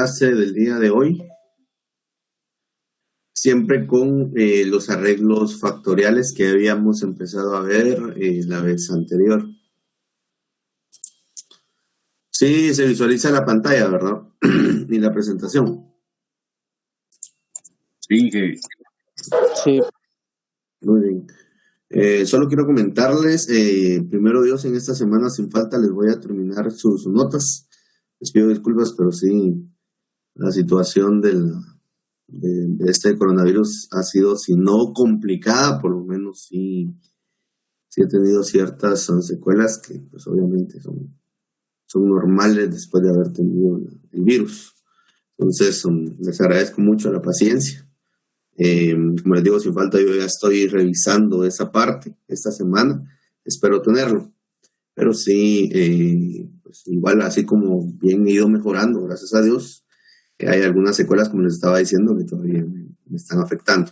clase del día de hoy, siempre con los arreglos factoriales que habíamos empezado a ver la vez anterior. Sí, se visualiza la pantalla, ¿verdad? Y la presentación. Sí, que... Sí. Muy bien. Solo quiero comentarles, primero Dios, en esta semana sin falta les voy a terminar sus notas. Les pido disculpas, pero sí, la situación de este coronavirus ha sido, si no complicada, por lo menos sí he tenido ciertas secuelas que pues obviamente son normales después de haber tenido el virus. Entonces, les agradezco mucho la paciencia. Como les digo, sin falta, yo ya estoy revisando esa parte esta semana. Espero tenerlo. Pero sí, pues igual, así como bien he ido mejorando, gracias a Dios, hay algunas secuelas, como les estaba diciendo, que todavía me están afectando.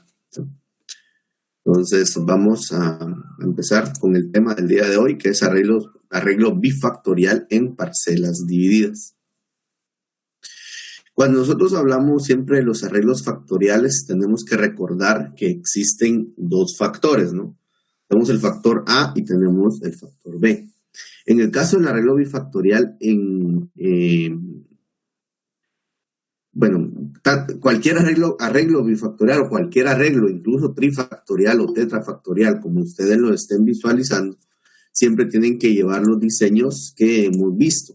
Entonces, vamos a empezar con el tema del día de hoy, que es arreglo bifactorial en parcelas divididas. Cuando nosotros hablamos siempre de los arreglos factoriales, tenemos que recordar que existen dos factores, ¿no? Tenemos el factor A y tenemos el factor B. En el caso del arreglo bifactorial, cualquier arreglo bifactorial o cualquier arreglo, incluso trifactorial o tetrafactorial, como ustedes lo estén visualizando, siempre tienen que llevar los diseños que hemos visto.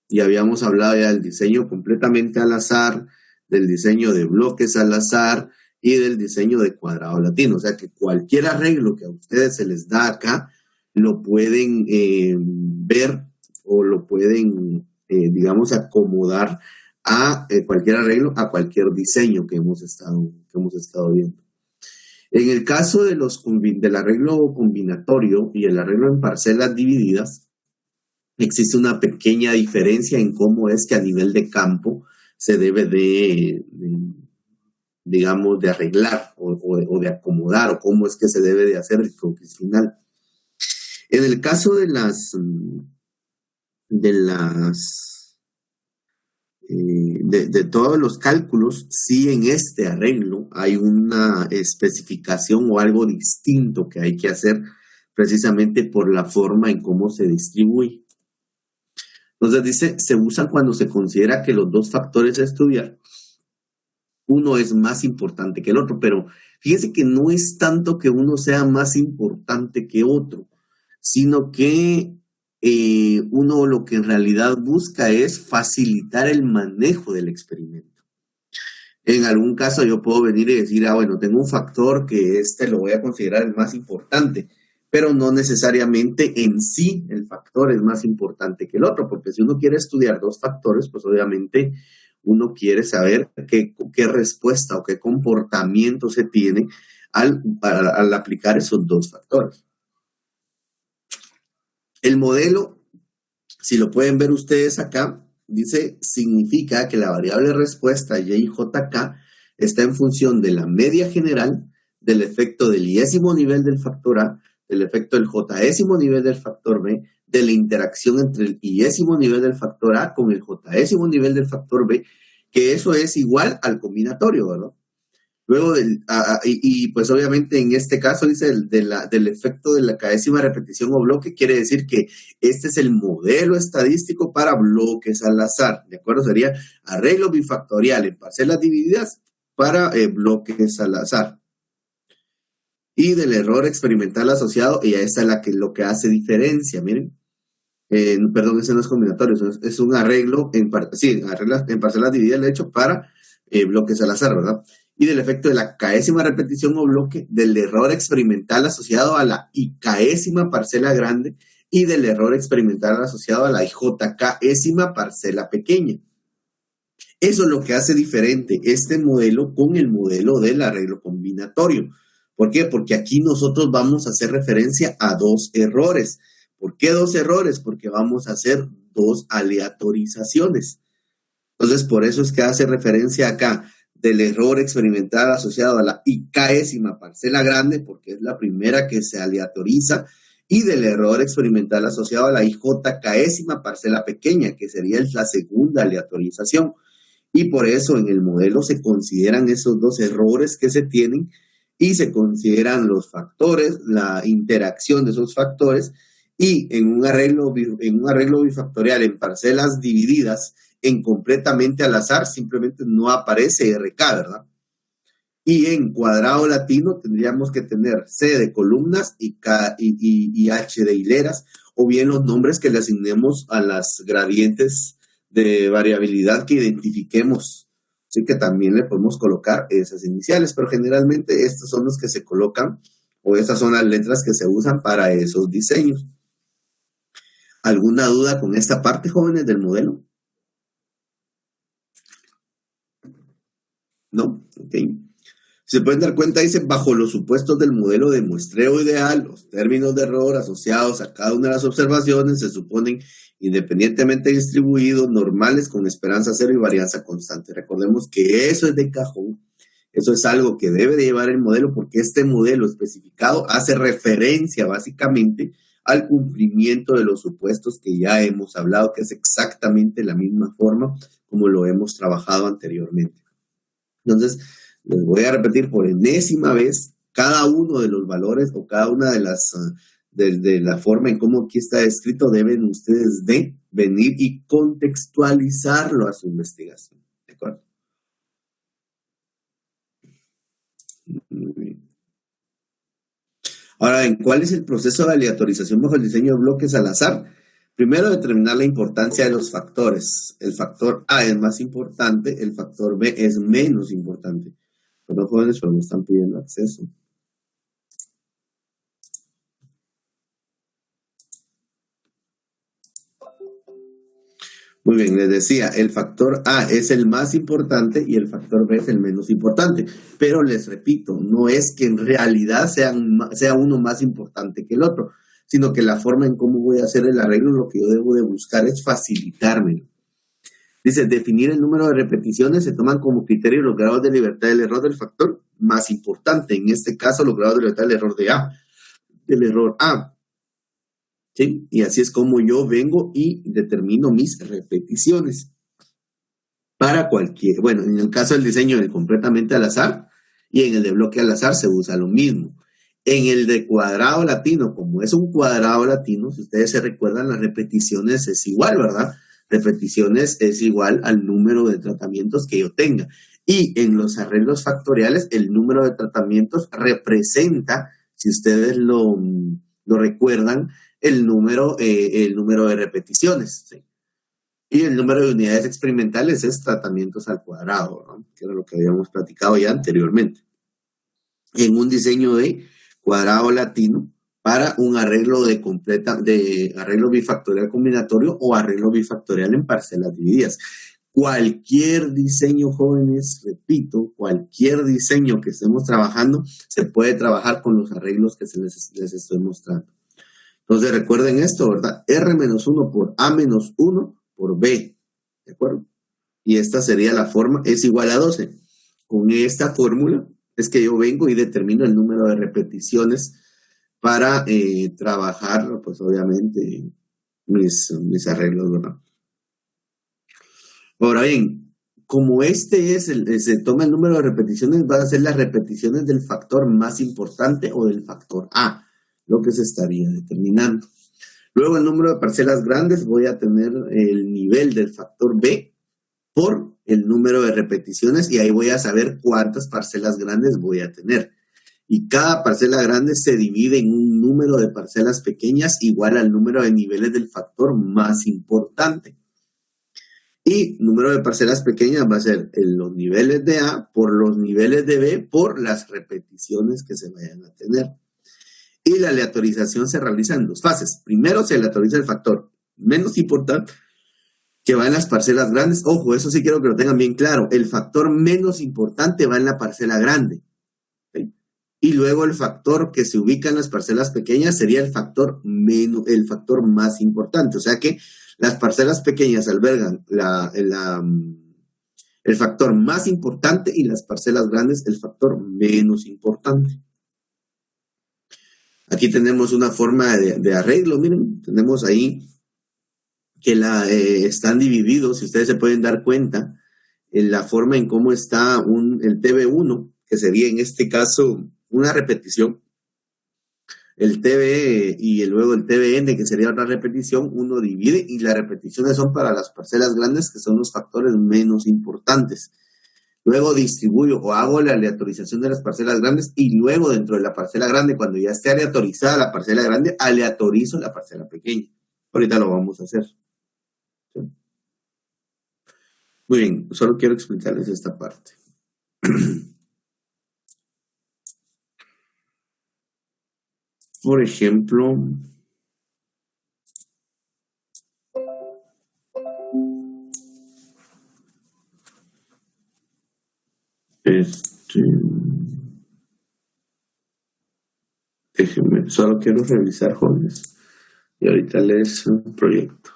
Y habíamos hablado ya del diseño completamente al azar, del diseño de bloques al azar y del diseño de cuadrado latino. O sea que cualquier arreglo que a ustedes se les da acá, lo pueden ver o lo pueden, acomodar a cualquier arreglo, a cualquier diseño que hemos estado viendo. En el caso del arreglo combinatorio y el arreglo en parcelas divididas, existe una pequeña diferencia en cómo es que a nivel de campo se debe de arreglar o de acomodar, o cómo es que se debe de hacer el croquis final. En el caso de todos los cálculos, sí, en este arreglo hay una especificación o algo distinto que hay que hacer precisamente por la forma en cómo se distribuye. Entonces dice, se usa cuando se considera que los dos factores a estudiar, uno es más importante que el otro, pero fíjense que no es tanto que uno sea más importante que otro, sino que uno lo que en realidad busca es facilitar el manejo del experimento. En algún caso yo puedo venir y decir, tengo un factor que lo voy a considerar el más importante, pero no necesariamente en sí el factor es más importante que el otro, porque si uno quiere estudiar dos factores, pues obviamente uno quiere saber qué respuesta o qué comportamiento se tiene al aplicar esos dos factores. El modelo, si lo pueden ver ustedes acá, significa que la variable respuesta YJK está en función de la media general, del efecto del yésimo nivel del factor A, del efecto del jésimo nivel del factor B, de la interacción entre el yésimo nivel del factor A con el jésimo nivel del factor B, que eso es igual al combinatorio, ¿verdad? Luego, pues obviamente en este caso dice del efecto de la késima repetición o bloque, quiere decir que este es el modelo estadístico para bloques al azar, ¿de acuerdo? Sería arreglo bifactorial en parcelas divididas para bloques al azar. Y del error experimental asociado, y a esta es lo que hace diferencia, miren. Perdón, ese no es combinatorio, es un arreglo en parcelas divididas, de hecho, para bloques al azar, ¿verdad? Y del efecto de la késima repetición o bloque, del error experimental asociado a la ikésima parcela grande y del error experimental asociado a la ijkésima parcela pequeña. Eso es lo que hace diferente este modelo con el modelo del arreglo combinatorio. ¿Por qué? Porque aquí nosotros vamos a hacer referencia a dos errores. ¿Por qué dos errores? Porque vamos a hacer dos aleatorizaciones. Entonces, por eso es que hace referencia acá del error experimental asociado a la ikésima parcela grande, porque es la primera que se aleatoriza, y del error experimental asociado a la ijkésima parcela pequeña, que sería la segunda aleatorización. Y por eso en el modelo se consideran esos dos errores que se tienen y se consideran los factores, la interacción de esos factores, y en un arreglo bifactorial en parcelas divididas en completamente al azar, simplemente no aparece RK, ¿verdad? Y en cuadrado latino tendríamos que tener C de columnas y H de hileras, o bien los nombres que le asignemos a las gradientes de variabilidad que identifiquemos. Así que también le podemos colocar esas iniciales, pero generalmente estos son los que se colocan, o estas son las letras que se usan para esos diseños. ¿Alguna duda con esta parte, jóvenes, del modelo? ¿No? Ok. Se pueden dar cuenta, dice, bajo los supuestos del modelo de muestreo ideal, los términos de error asociados a cada una de las observaciones se suponen independientemente distribuidos, normales, con esperanza cero y varianza constante. Recordemos que eso es de cajón, eso es algo que debe de llevar el modelo, porque este modelo especificado hace referencia básicamente al cumplimiento de los supuestos que ya hemos hablado, que es exactamente la misma forma como lo hemos trabajado anteriormente. Entonces, les voy a repetir por enésima vez, cada uno de los valores o cada una de las de la forma en cómo aquí está escrito, deben ustedes de venir y contextualizarlo a su investigación. ¿De acuerdo? Muy bien. Ahora, ¿cuál es el proceso de aleatorización bajo el diseño de bloques al azar? Primero, determinar la importancia de los factores. El factor A es más importante, el factor B es menos importante. Los jóvenes, pero me están pidiendo acceso. Muy bien, les decía, el factor A es el más importante y el factor B es el menos importante. Pero les repito, no es que en realidad sea uno más importante que el otro, sino que la forma en cómo voy a hacer el arreglo, lo que yo debo de buscar es facilitármelo. Dice, definir el número de repeticiones, se toman como criterio los grados de libertad del error del factor más importante. En este caso, los grados de libertad del error A. ¿Sí? Y así es como yo vengo y determino mis repeticiones. Para cualquier, bueno, en el caso del diseño de completamente al azar y en el de bloque al azar se usa lo mismo. En el de cuadrado latino, como es un cuadrado latino, si ustedes se recuerdan, las repeticiones es igual, ¿verdad? Repeticiones es igual al número de tratamientos que yo tenga. Y en los arreglos factoriales, el número de tratamientos representa, si ustedes lo recuerdan, el número de repeticiones, ¿sí? Y el número de unidades experimentales es tratamientos al cuadrado, ¿no? Que era lo que habíamos platicado ya anteriormente. En un diseño de cuadrado latino para un arreglo de arreglo bifactorial combinatorio o arreglo bifactorial en parcelas divididas. Cualquier diseño, jóvenes, repito, cualquier diseño que estemos trabajando se puede trabajar con los arreglos que les estoy mostrando. Entonces recuerden esto, ¿verdad? R-1 por A-1 por B, ¿de acuerdo? Y esta sería la forma, es igual a 12. Con esta fórmula es que yo vengo y determino el número de repeticiones para trabajar, pues obviamente, mis arreglos, ¿verdad? Ahora bien, como se toma el número de repeticiones, van a ser las repeticiones del factor más importante o del factor A, lo que se estaría determinando. Luego, el número de parcelas grandes, voy a tener el nivel del factor B por el número de repeticiones y ahí voy a saber cuántas parcelas grandes voy a tener. Y cada parcela grande se divide en un número de parcelas pequeñas igual al número de niveles del factor más importante. Y número de parcelas pequeñas va a ser los niveles de A por los niveles de B por las repeticiones que se vayan a tener. Y la aleatorización se realiza en dos fases. Primero se aleatoriza el factor menos importante que va en las parcelas grandes. Ojo, eso sí quiero que lo tengan bien claro. El factor menos importante va en la parcela grande. ¿Sí? Y luego el factor que se ubica en las parcelas pequeñas sería el factor más importante. O sea que las parcelas pequeñas albergan el factor más importante y las parcelas grandes el factor menos importante. Aquí tenemos una forma de arreglo, miren, tenemos ahí que están divididos, si ustedes se pueden dar cuenta, la forma en cómo está el TB1, que sería en este caso una repetición, el TB y luego el TBN, que sería otra repetición, uno divide y las repeticiones son para las parcelas grandes, que son los factores menos importantes. Luego distribuyo o hago la aleatorización de las parcelas grandes y luego dentro de la parcela grande, cuando ya esté aleatorizada la parcela grande, aleatorizo la parcela pequeña. Ahorita lo vamos a hacer. ¿Sí? Muy bien, solo quiero explicarles esta parte. Por ejemplo, déjenme, solo quiero revisar, jóvenes, y ahorita les proyecto.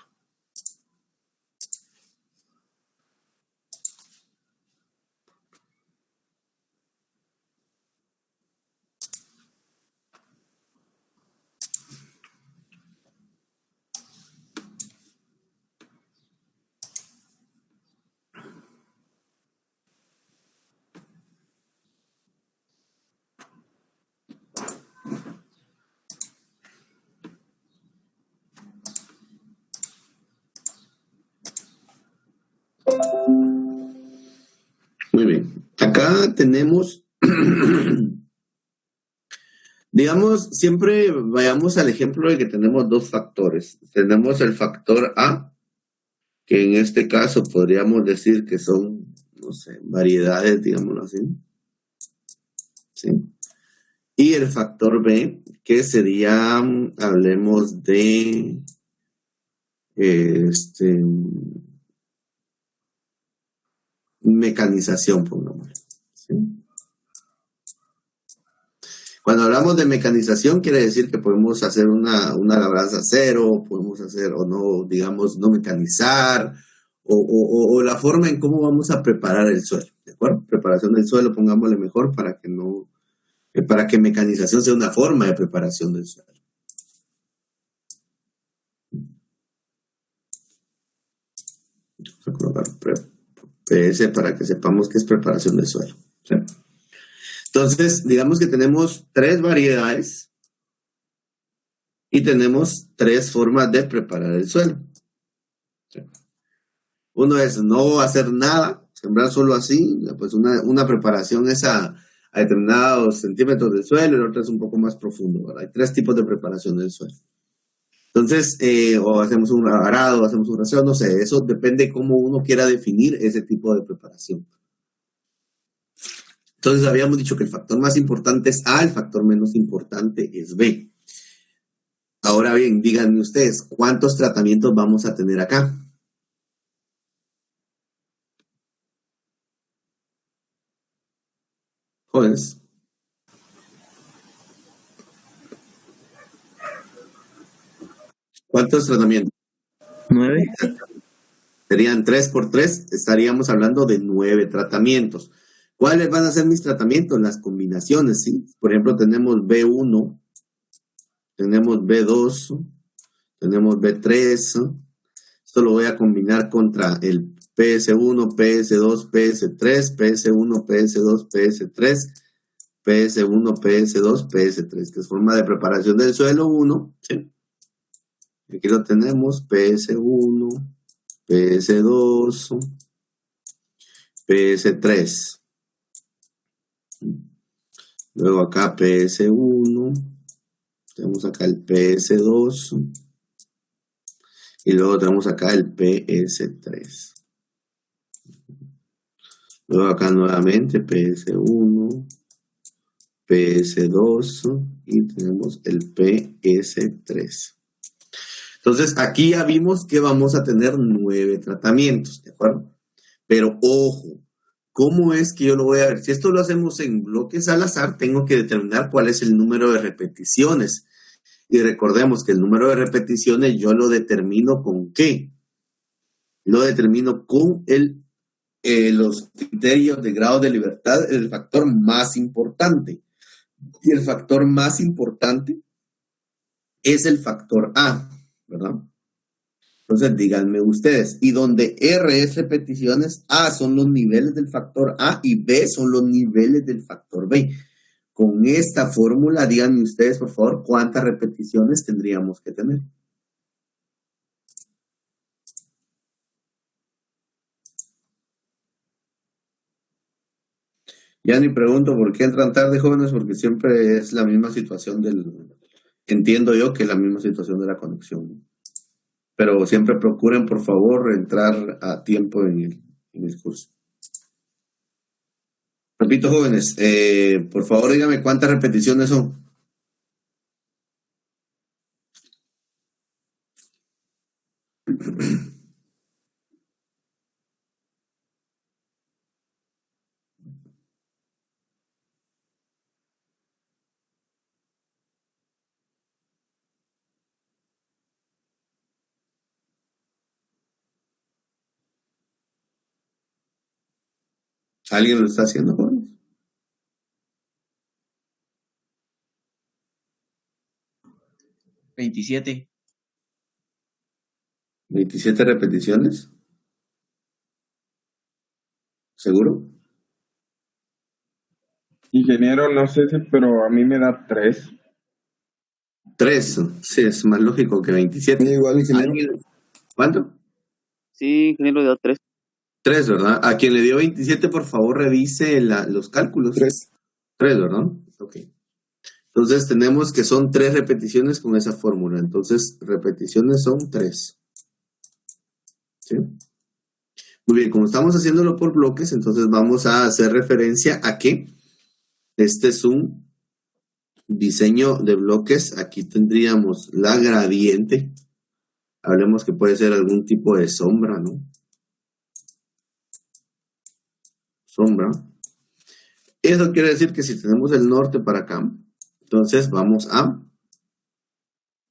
Muy bien, acá tenemos, digamos, siempre vayamos al ejemplo de que tenemos dos factores. Tenemos el factor A, que en este caso podríamos decir que son, no sé, variedades, digámoslo así. ¿Sí? Y el factor B, que sería, hablemos de, mecanización, pongámosle. ¿Sí? Cuando hablamos de mecanización, quiere decir que podemos hacer una labranza cero, podemos hacer o no, digamos, no mecanizar, o la forma en cómo vamos a preparar el suelo, ¿de acuerdo? Preparación del suelo, pongámosle mejor para que mecanización sea una forma de preparación del suelo. Vamos a colocar PS para que sepamos qué es preparación del suelo. ¿Sí? Entonces, digamos que tenemos 3 variedades y tenemos 3 formas de preparar el suelo. ¿Sí? Uno es no hacer nada, sembrar solo así, pues una preparación es a determinados centímetros del suelo, el otro es un poco más profundo, ¿verdad? Hay 3 tipos de preparación del suelo. Entonces, o hacemos un arado, hacemos un raseo, no sé, eso depende de cómo uno quiera definir ese tipo de preparación. Entonces, habíamos dicho que el factor más importante es A, el factor menos importante es B. Ahora bien, díganme ustedes, ¿cuántos tratamientos vamos a tener acá? Jóvenes. ¿Cuántos tratamientos? 9. Serían 3 por 3, estaríamos hablando de 9 tratamientos. ¿Cuáles van a ser mis tratamientos? Las combinaciones, ¿sí? Por ejemplo, tenemos B1, tenemos B2, tenemos B3. Esto lo voy a combinar contra el PS1, PS2, PS3, PS1, PS2, PS3, PS1, PS2, PS3, que es forma de preparación del suelo 1. ¿Sí? Aquí lo tenemos, PS1, PS2, PS3. Luego acá PS1, tenemos acá el PS2 y luego tenemos acá el PS3. Luego acá nuevamente PS1, PS2 y tenemos el PS3. Entonces aquí ya vimos que vamos a tener 9 tratamientos, ¿de acuerdo? Pero ojo, ¿cómo es que yo lo voy a ver? Si esto lo hacemos en bloques al azar, tengo que determinar cuál es el número de repeticiones. Y recordemos que el número de repeticiones yo lo determino ¿con qué? Lo determino con los criterios de grado de libertad, el factor más importante. Y el factor más importante es el factor A, ¿verdad? Entonces, díganme ustedes. Y donde R es repeticiones, A son los niveles del factor A y B son los niveles del factor B. Con esta fórmula, díganme ustedes, por favor, cuántas repeticiones tendríamos que tener. Ya ni pregunto por qué entran tarde, jóvenes, porque siempre es la misma situación entiendo yo que es la misma situación de la conexión. Pero siempre procuren, por favor, entrar a tiempo en el curso. Repito, jóvenes, por favor, díganme cuántas repeticiones son. ¿Alguien lo está haciendo, jóvenes? 27. 27 repeticiones. ¿Seguro? Ingeniero, no sé si, pero a mí me da 3. 3, sí, es más lógico que 27. Sí, igual, ingeniero. ¿Cuánto? Sí, ingeniero, le da 3. 3, ¿verdad? A quien le dio 27, por favor, revise los cálculos. 3. 3, ¿verdad? Ok. Entonces tenemos que son 3 repeticiones con esa fórmula. Entonces, repeticiones son 3. ¿Sí? Muy bien, como estamos haciéndolo por bloques, entonces vamos a hacer referencia a que este es un diseño de bloques. Aquí tendríamos la gradiente. Hablemos que puede ser algún tipo de sombra, ¿no? Sombra. Eso quiere decir que si tenemos el norte para acá, entonces vamos a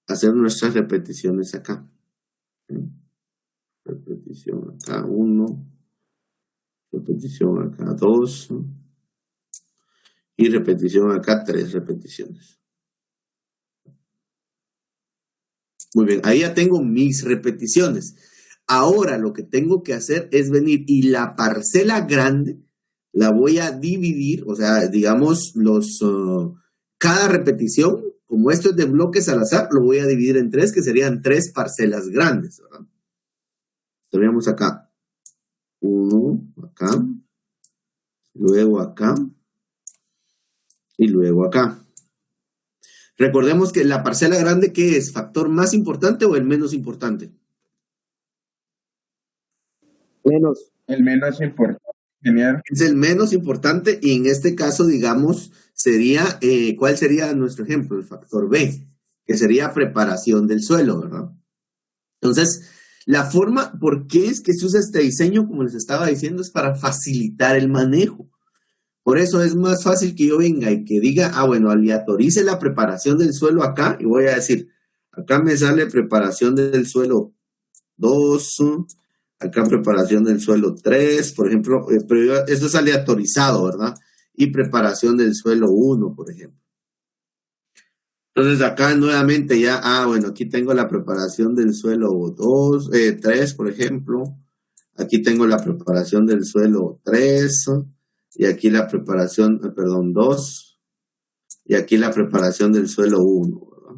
hacer nuestras repeticiones acá. Repetición acá 1, repetición acá 2 y repetición acá 3 repeticiones. Muy bien, ahí ya tengo mis repeticiones. Ahora lo que tengo que hacer es venir y la parcela grande la voy a dividir, o sea, digamos, cada repetición, como esto es de bloques al azar, lo voy a dividir en 3, que serían 3 parcelas grandes, ¿verdad? Tenemos acá 1, acá, luego acá y luego acá. Recordemos que la parcela grande, ¿qué es? ¿Factor más importante o el menos importante? Menos. El menos importante, ingeniero. Es el menos importante y en este caso, digamos, sería, ¿cuál sería nuestro ejemplo? El factor B, que sería preparación del suelo, ¿verdad? Entonces, la forma, ¿por qué es que se usa este diseño? Como les estaba diciendo, es para facilitar el manejo. Por eso es más fácil que yo venga y que diga, bueno, aleatorice la preparación del suelo acá y voy a decir, acá me sale preparación del suelo 2, acá preparación del suelo 3, por ejemplo, pero esto es aleatorizado, ¿verdad? Y preparación del suelo 1, por ejemplo. Entonces acá nuevamente ya, bueno, aquí tengo la preparación del suelo 3, por ejemplo. Aquí tengo la preparación del suelo 3. Y aquí la preparación, 2. Y aquí la preparación del suelo 1, ¿verdad?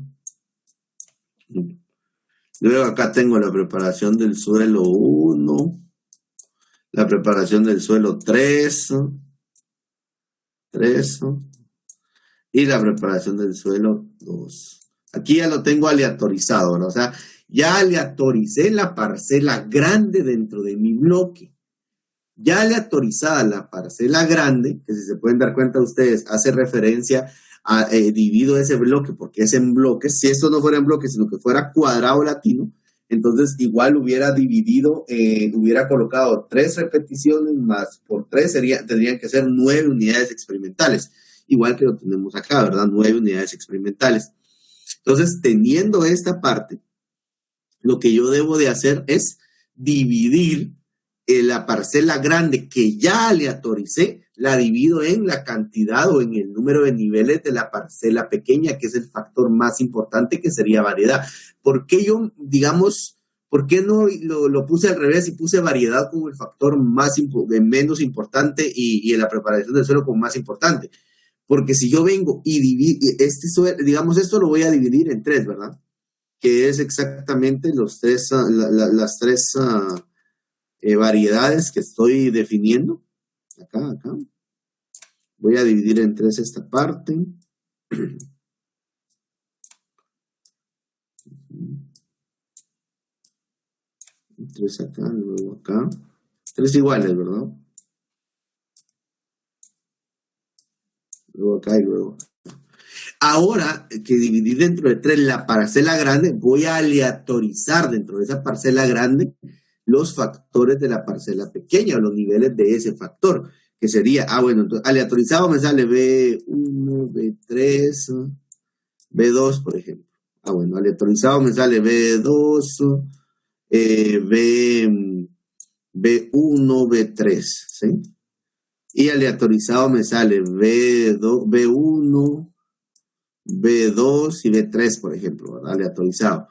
Luego acá tengo la preparación del suelo 1. La preparación del suelo 3. Y la preparación del suelo 2. Aquí ya lo tengo aleatorizado, ¿verdad? O sea, ya aleatoricé la parcela grande dentro de mi bloque. Ya aleatorizada la parcela grande, que si se pueden dar cuenta ustedes, hace referencia a divido ese bloque, porque es en bloques. Si esto no fuera en bloques, sino que fuera cuadrado latino, entonces igual hubiera dividido, hubiera colocado 3 repeticiones más por 3, tendrían que ser 9 unidades experimentales. Igual que lo tenemos acá, ¿verdad? 9 unidades experimentales. Entonces, teniendo esta parte, lo que yo debo de hacer es dividir la parcela grande que ya aleatoricé, la divido en la cantidad o en el número de niveles de la parcela pequeña, que es el factor más importante, que sería variedad. ¿Por qué yo, digamos, ¿Por qué no lo puse al revés y puse variedad como el factor menos importante y en la preparación del suelo como más importante? Porque si yo vengo y divido, digamos, esto lo voy a dividir en 3, ¿verdad? Que es exactamente las tres variedades que estoy definiendo. Acá. Voy a dividir en 3 esta parte. 3 acá, luego acá. 3 iguales, ¿verdad? Luego acá y luego acá. Ahora que dividí dentro de 3 la parcela grande, voy a aleatorizar dentro de esa parcela grande los factores de la parcela pequeña o los niveles de ese factor, que sería, bueno, entonces aleatorizado me sale B1, B3, B2, por ejemplo. Bueno, aleatorizado me sale B2, B1, B3, ¿sí? Y aleatorizado me sale B1, B2 y B3, por ejemplo, ¿verdad? Aleatorizado.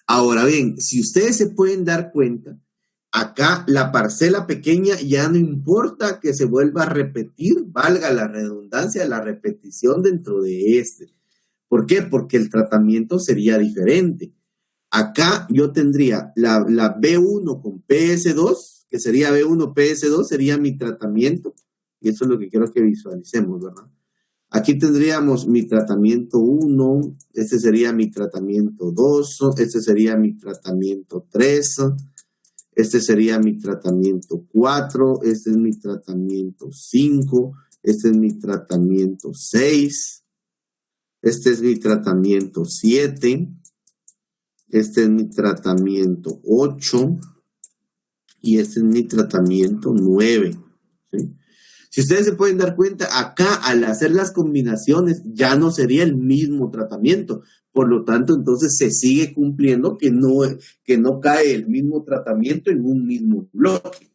Ahora bien, si ustedes se pueden dar cuenta, acá la parcela pequeña ya no importa que se vuelva a repetir, valga la redundancia, la repetición dentro de este. ¿Por qué? Porque el tratamiento sería diferente. Acá yo tendría la B1 con PS2, que sería B1 PS2, sería mi tratamiento. Y eso es lo que quiero que visualicemos, ¿verdad? Aquí tendríamos mi tratamiento 1, este sería mi tratamiento 2, este sería mi tratamiento 3, este sería mi tratamiento 4, este es mi tratamiento 5, este es mi tratamiento 6, este es mi tratamiento 7, este es mi tratamiento 8 y este es mi tratamiento 9, ¿sí? Si ustedes se pueden dar cuenta, acá al hacer las combinaciones ya no sería el mismo tratamiento. Por lo tanto, entonces se sigue cumpliendo que no cae el mismo tratamiento en un mismo bloque.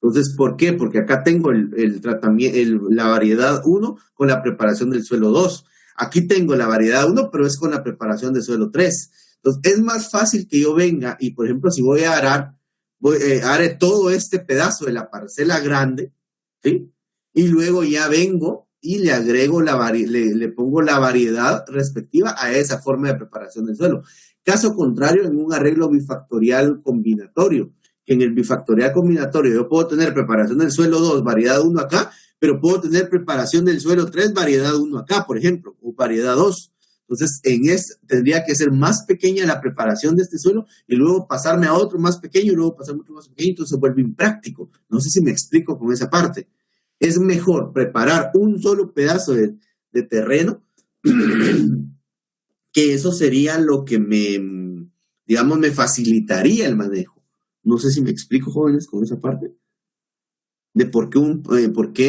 Entonces, ¿por qué? Porque acá tengo la variedad 1 con la preparación del suelo 2. Aquí tengo la variedad 1, pero es con la preparación del suelo 3. Entonces, es más fácil que yo venga y, por ejemplo, si voy a arar, haré todo este pedazo de la parcela grande, ¿sí? Y luego ya vengo y le agrego le pongo la variedad respectiva a esa forma de preparación del suelo. Caso contrario, en un arreglo bifactorial combinatorio, que en el bifactorial combinatorio yo puedo tener preparación del suelo 2, variedad 1 acá, pero puedo tener preparación del suelo 3, variedad 1 acá, por ejemplo, o variedad 2. Entonces, tendría que ser más pequeña la preparación de este suelo y luego pasarme a otro más pequeño y luego pasarme a otro más pequeño, entonces se vuelve impráctico. No sé si me explico con esa parte. Es mejor preparar un solo pedazo de terreno, que eso sería lo que me facilitaría el manejo. No sé si me explico, jóvenes, con esa parte. De por qué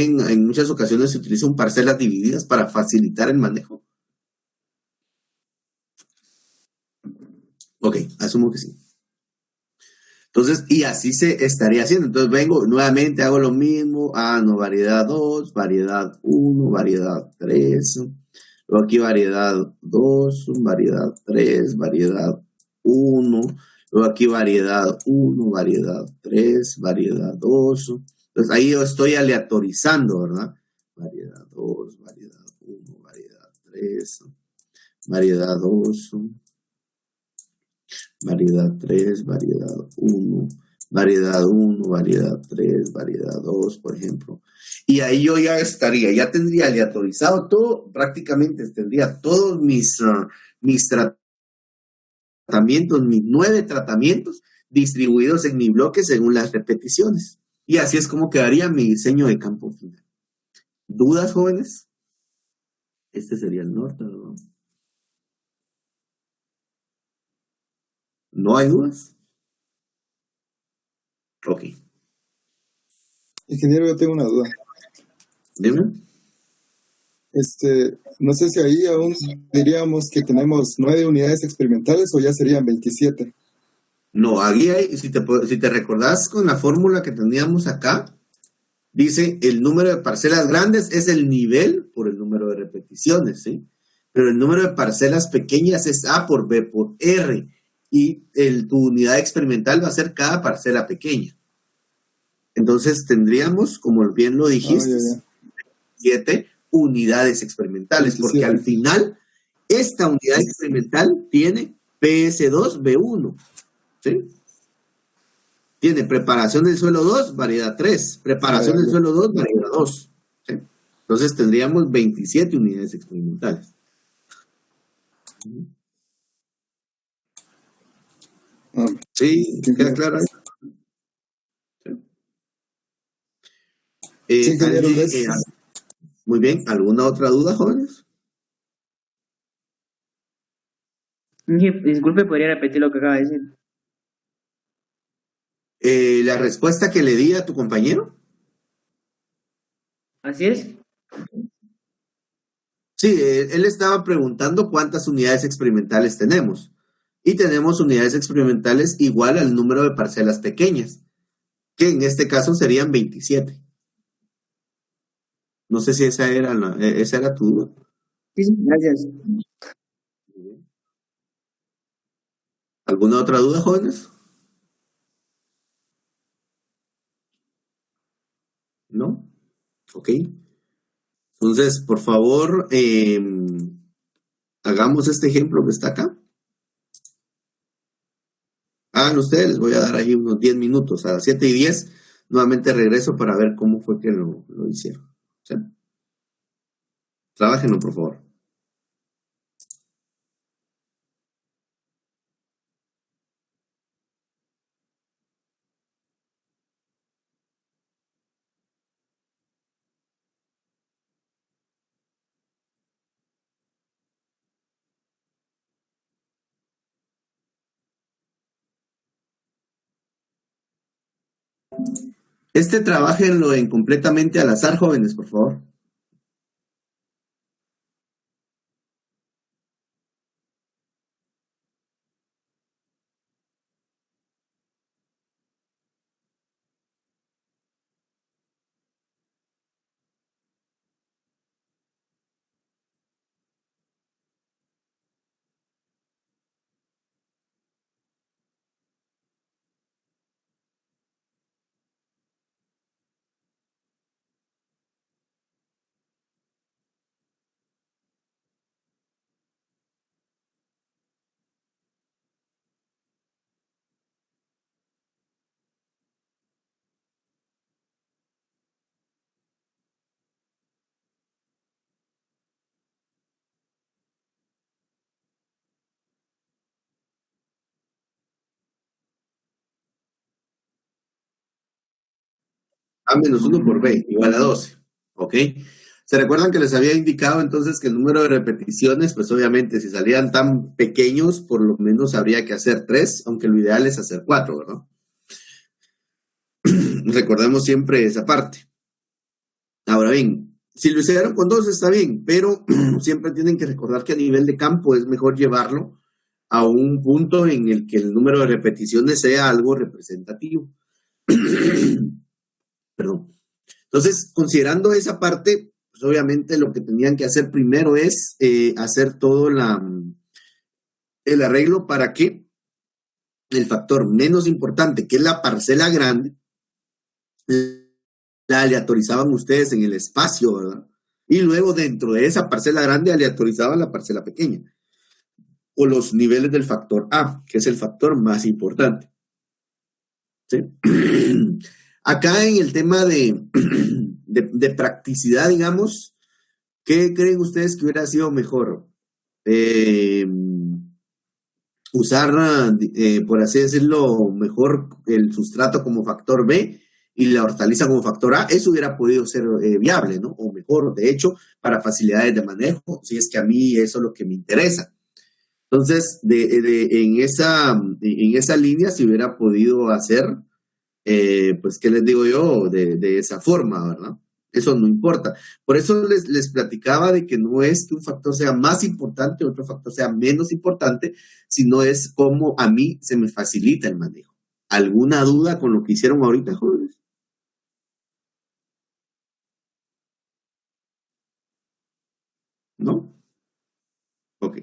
en muchas ocasiones se utilizan parcelas divididas para facilitar el manejo. Ok, asumo que sí. Entonces, y así se estaría haciendo. Entonces vengo, nuevamente hago lo mismo. Variedad 2, variedad 1, variedad 3. Luego aquí variedad 2, variedad 3, variedad 1. Luego aquí variedad 1, variedad 3, variedad 2. Entonces ahí yo estoy aleatorizando, ¿verdad? Variedad 2, variedad 1, variedad 3, variedad 2. Variedad 3, variedad 1, variedad 1, variedad 3, variedad 2, por ejemplo. Y ahí yo ya tendría aleatorizado todo, prácticamente tendría todos mis tratamientos, mis 9 tratamientos distribuidos en mi bloque según las repeticiones. Y así es como quedaría mi diseño de campo final. ¿Dudas, jóvenes? Este sería el norte, ¿verdad? ¿No hay dudas? Ok. Ingeniero, yo tengo una duda. Dime. No sé si ahí aún diríamos que tenemos 9 unidades experimentales o ya serían 27. No, aquí hay, si te recordás con la fórmula que teníamos acá, dice el número de parcelas grandes es el nivel por el número de repeticiones, ¿sí? Pero el número de parcelas pequeñas es A por B por R. y tu unidad experimental va a ser cada parcela pequeña. Entonces tendríamos, como bien lo dijiste, 7 unidades experimentales, 27. porque al final esta unidad experimental tiene PS2B1, ¿sí? Tiene preparación del suelo 2, variedad 3, preparación del suelo 2, variedad 2, ¿sí? Entonces tendríamos 27 unidades experimentales. ¿Sí? ¿Queda claro ahí? Sí, ingeniero, muy bien, ¿alguna otra duda, jóvenes? Disculpe, ¿podría repetir lo que acaba de decir? La respuesta que le di a tu compañero. ¿Así es? Sí, él estaba preguntando cuántas unidades experimentales tenemos. Y tenemos unidades experimentales igual al número de parcelas pequeñas, que en este caso serían 27. No sé si esa era tu duda. Sí, gracias. ¿Alguna otra duda, jóvenes? ¿No? Ok. Entonces, por favor, hagamos este ejemplo que está acá. Hagan ustedes, les voy a dar ahí unos 10 minutos. A las 7:10, nuevamente regreso para ver cómo fue que lo hicieron. ¿Sí? Trabájenlo, por favor. Trabájenlo en completamente al azar, jóvenes, por favor. A-1 por B igual a 12. ¿Ok? ¿Se recuerdan que les había indicado entonces que el número de repeticiones, pues obviamente si salían tan pequeños, por lo menos habría que hacer 3, aunque lo ideal es hacer 4, ¿verdad? Recordemos siempre esa parte. Ahora bien, si lo hicieron con 2 está bien, pero siempre tienen que recordar que a nivel de campo es mejor llevarlo a un punto en el que el número de repeticiones sea algo representativo. Perdón. Entonces, considerando esa parte, pues obviamente lo que tenían que hacer primero es hacer todo el arreglo para que el factor menos importante, que es la parcela grande, la aleatorizaban ustedes en el espacio, ¿verdad? Y luego dentro de esa parcela grande aleatorizaban la parcela pequeña. O los niveles del factor A, que es el factor más importante. ¿Sí? Acá en el tema de practicidad, digamos, ¿qué creen ustedes que hubiera sido mejor? Usar, por así decirlo, mejor el sustrato como factor B y la hortaliza como factor A. Eso hubiera podido ser viable, ¿no? O mejor, de hecho, para facilidades de manejo, si es que a mí eso es lo que me interesa. Entonces, en esa línea se hubiera podido hacer, pues, ¿qué les digo yo? De esa forma, ¿verdad? Eso no importa. Por eso les platicaba de que no es que un factor sea más importante, otro factor sea menos importante, sino es cómo a mí se me facilita el manejo. ¿Alguna duda con lo que hicieron ahorita, jóvenes? ¿No? Ok.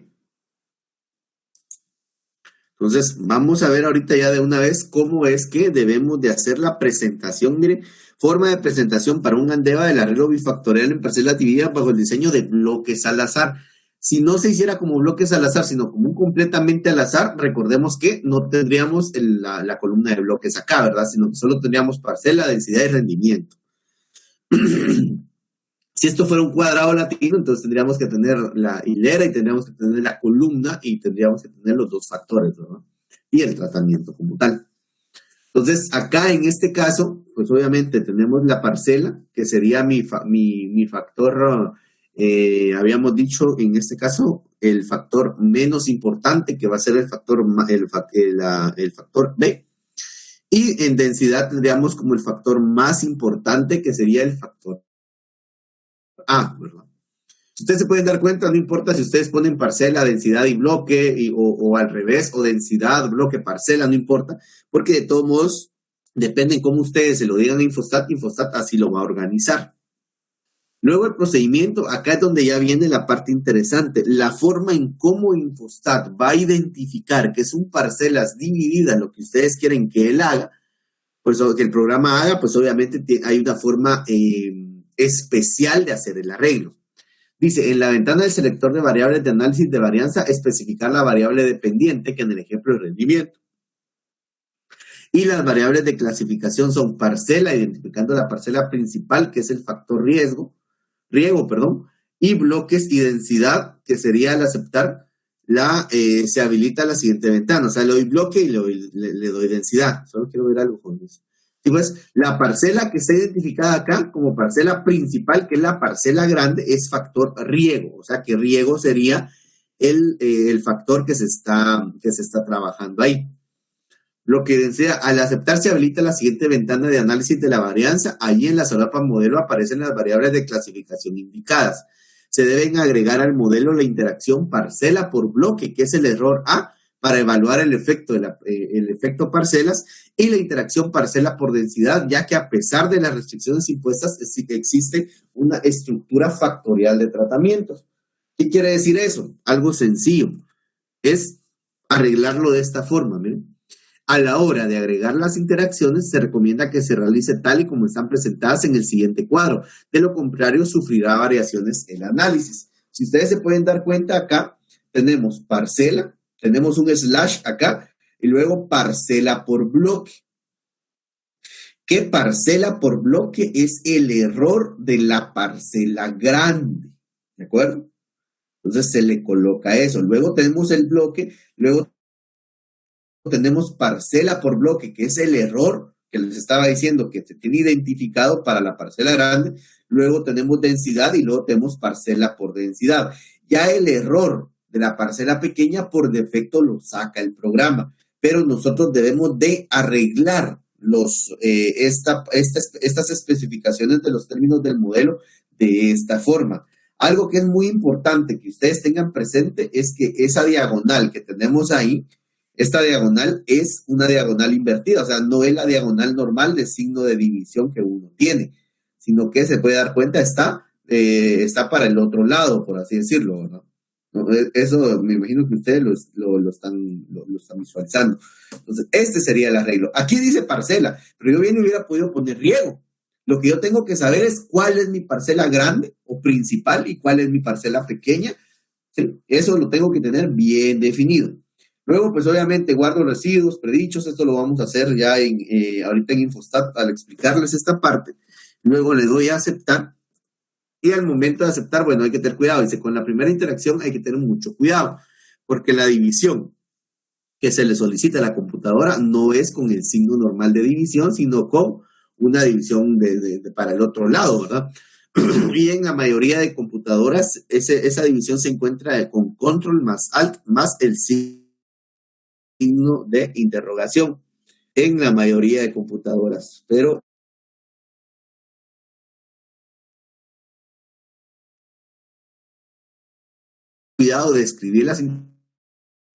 Entonces, vamos a ver ahorita ya de una vez cómo es que debemos de hacer la presentación. Mire, forma de presentación para un ANDEVA del arreglo bifactorial en parcelas divididas bajo el diseño de bloques al azar. Si no se hiciera como bloques al azar, sino como un completamente al azar, recordemos que no tendríamos la columna de bloques acá, ¿verdad? Sino que solo tendríamos parcela, densidad y rendimiento. Si esto fuera un cuadrado latino, entonces tendríamos que tener la hilera y tendríamos que tener la columna y tendríamos que tener los dos factores, ¿verdad? Y el tratamiento como tal. Entonces, acá en este caso, pues obviamente tenemos la parcela, que sería mi factor, habíamos dicho en este caso, el factor menos importante, que va a ser el factor B. Y en densidad tendríamos como el factor más importante, que sería el factor A, ¿verdad? Si ustedes se pueden dar cuenta, no importa si ustedes ponen parcela, densidad y bloque, o al revés, o densidad, bloque, parcela, no importa, porque de todos modos, depende en cómo ustedes se lo digan a Infostat así lo va a organizar. Luego el procedimiento, acá es donde ya viene la parte interesante, la forma en cómo Infostat va a identificar que son parcelas divididas, lo que ustedes quieren que él haga, pues o que el programa haga, pues obviamente hay una forma especial de hacer el arreglo. Dice, en la ventana del selector de variables de análisis de varianza, especificar la variable dependiente, que en el ejemplo es rendimiento. Y las variables de clasificación son parcela, identificando la parcela principal, que es el factor riego, y bloques y densidad, que sería al aceptar, se habilita la siguiente ventana. O sea, le doy bloque y le doy densidad. Solo quiero ver algo con eso. Y pues, la parcela que está identificada acá como parcela principal, que es la parcela grande, es factor riego. O sea, que riego sería el factor que se está trabajando ahí. Bloque y densidad. Al aceptar se habilita la siguiente ventana de análisis de la varianza. Allí en la solapa modelo aparecen las variables de clasificación indicadas. Se deben agregar al modelo la interacción parcela por bloque, que es el error A, para evaluar el efecto parcelas, y la interacción parcela por densidad, ya que a pesar de las restricciones impuestas, existe una estructura factorial de tratamientos. ¿Qué quiere decir eso? Algo sencillo. Es arreglarlo de esta forma, miren. A la hora de agregar las interacciones, se recomienda que se realice tal y como están presentadas en el siguiente cuadro. De lo contrario, sufrirá variaciones el análisis. Si ustedes se pueden dar cuenta, acá tenemos parcela, tenemos un slash acá, y luego parcela por bloque. ¿Qué parcela por bloque? Es el error de la parcela grande. ¿De acuerdo? Entonces se le coloca eso. Luego tenemos el bloque, luego tenemos parcela por bloque, que es el error que les estaba diciendo que se tiene identificado para la parcela grande. Luego tenemos densidad y luego tenemos parcela por densidad. Ya el error de la parcela pequeña por defecto lo saca el programa, pero nosotros debemos de arreglar estas especificaciones de los términos del modelo de esta forma. Algo que es muy importante que ustedes tengan presente es que esa diagonal que tenemos ahí, esta diagonal es una diagonal invertida, o sea, no es la diagonal normal de signo de división que uno tiene, sino que se puede dar cuenta, está para el otro lado, por así decirlo, ¿no? Eso me imagino que ustedes lo están visualizando. Entonces, este sería el arreglo. Aquí dice parcela, pero yo bien hubiera podido poner riego. Lo que yo tengo que saber es cuál es mi parcela grande o principal y cuál es mi parcela pequeña. ¿Sí? Eso lo tengo que tener bien definido. Luego, pues obviamente guardo residuos, predichos. Esto lo vamos a hacer ya ahorita en Infostat al explicarles esta parte. Luego le doy a aceptar. Y al momento de aceptar, bueno, hay que tener cuidado. Dice, con la primera interacción hay que tener mucho cuidado, porque la división que se le solicita a la computadora no es con el signo normal de división, sino con una división para el otro lado, ¿verdad? Y en la mayoría de computadoras, esa división se encuentra con control más alt más el signo de interrogación. En la mayoría de computadoras, pero cuidado de escribir las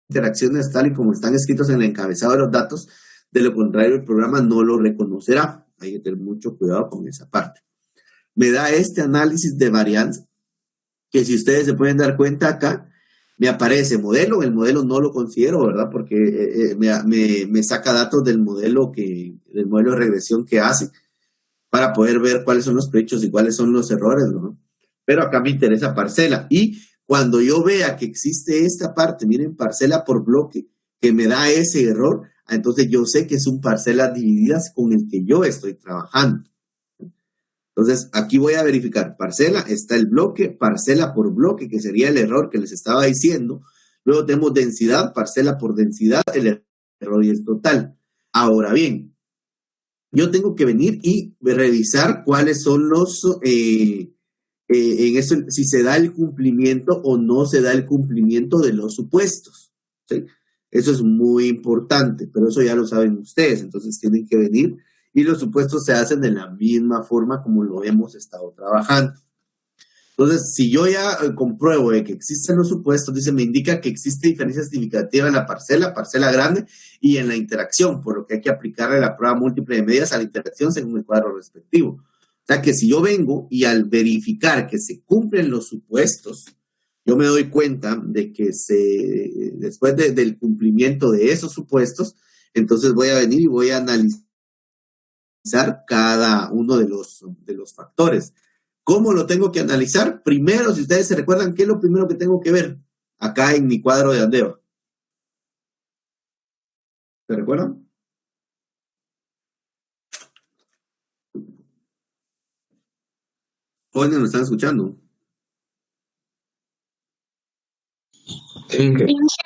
interacciones tal y como están escritos en el encabezado de los datos, de lo contrario el programa no lo reconocerá. Hay que tener mucho cuidado con esa parte. Me da este análisis de varianza, que si ustedes se pueden dar cuenta acá, me aparece modelo, el modelo no lo considero, ¿verdad? Porque me saca datos del modelo de regresión que hace para poder ver cuáles son los predichos y cuáles son los errores, ¿no? Pero acá me interesa parcela. Y cuando yo vea que existe esta parte, miren, parcela por bloque, que me da ese error, entonces yo sé que son parcelas divididas con el que yo estoy trabajando. Entonces, aquí voy a verificar parcela, está el bloque, parcela por bloque, que sería el error que les estaba diciendo. Luego tenemos densidad, parcela por densidad, el error y el total. Ahora bien, yo tengo que venir y revisar cuáles son los, en eso, si se da el cumplimiento o no se da el cumplimiento de los supuestos, ¿sí? Eso es muy importante, pero eso ya lo saben ustedes, entonces tienen que venir y los supuestos se hacen de la misma forma como lo hemos estado trabajando. Entonces, si yo ya compruebo de que existen los supuestos, dice, me indica que existe diferencia significativa en la parcela grande y en la interacción, por lo que hay que aplicarle la prueba múltiple de medidas a la interacción según el cuadro respectivo. O sea, que si yo vengo y al verificar que se cumplen los supuestos, yo me doy cuenta de que después del cumplimiento de esos supuestos, entonces voy a venir y voy a analizar cada uno de los factores. ¿Cómo lo tengo que analizar? Primero, si ustedes se recuerdan, ¿qué es lo primero que tengo que ver acá en mi cuadro de Andeva? ¿Se recuerdan? Jóvenes, ¿me están escuchando?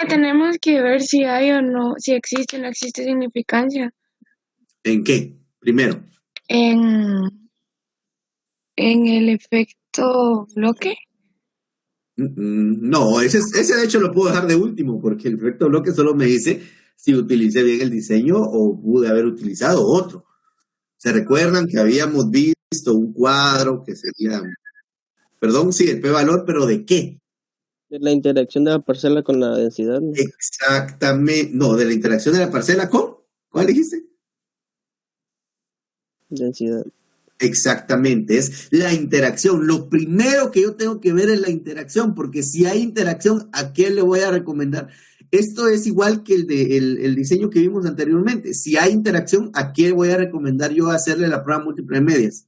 Tenemos que ver si hay o no, si existe o no existe significancia. ¿En qué? Primero. En el efecto bloque. No, ese de hecho lo puedo dejar de último, porque el efecto bloque solo me dice si utilicé bien el diseño o pude haber utilizado otro. ¿Se recuerdan que habíamos visto un cuadro que sería, perdón, sí, el p-valor, pero ¿de qué? De la interacción de la parcela con la densidad, ¿no? Exactamente, no, de la interacción de la parcela con, ¿cuál dijiste? Densidad. Exactamente, es la interacción. Lo primero que yo tengo que ver es la interacción, porque si hay interacción, ¿a quién le voy a recomendar? Esto es igual que el diseño que vimos anteriormente. Si hay interacción, ¿a quién voy a recomendar yo hacerle la prueba múltiple de medias?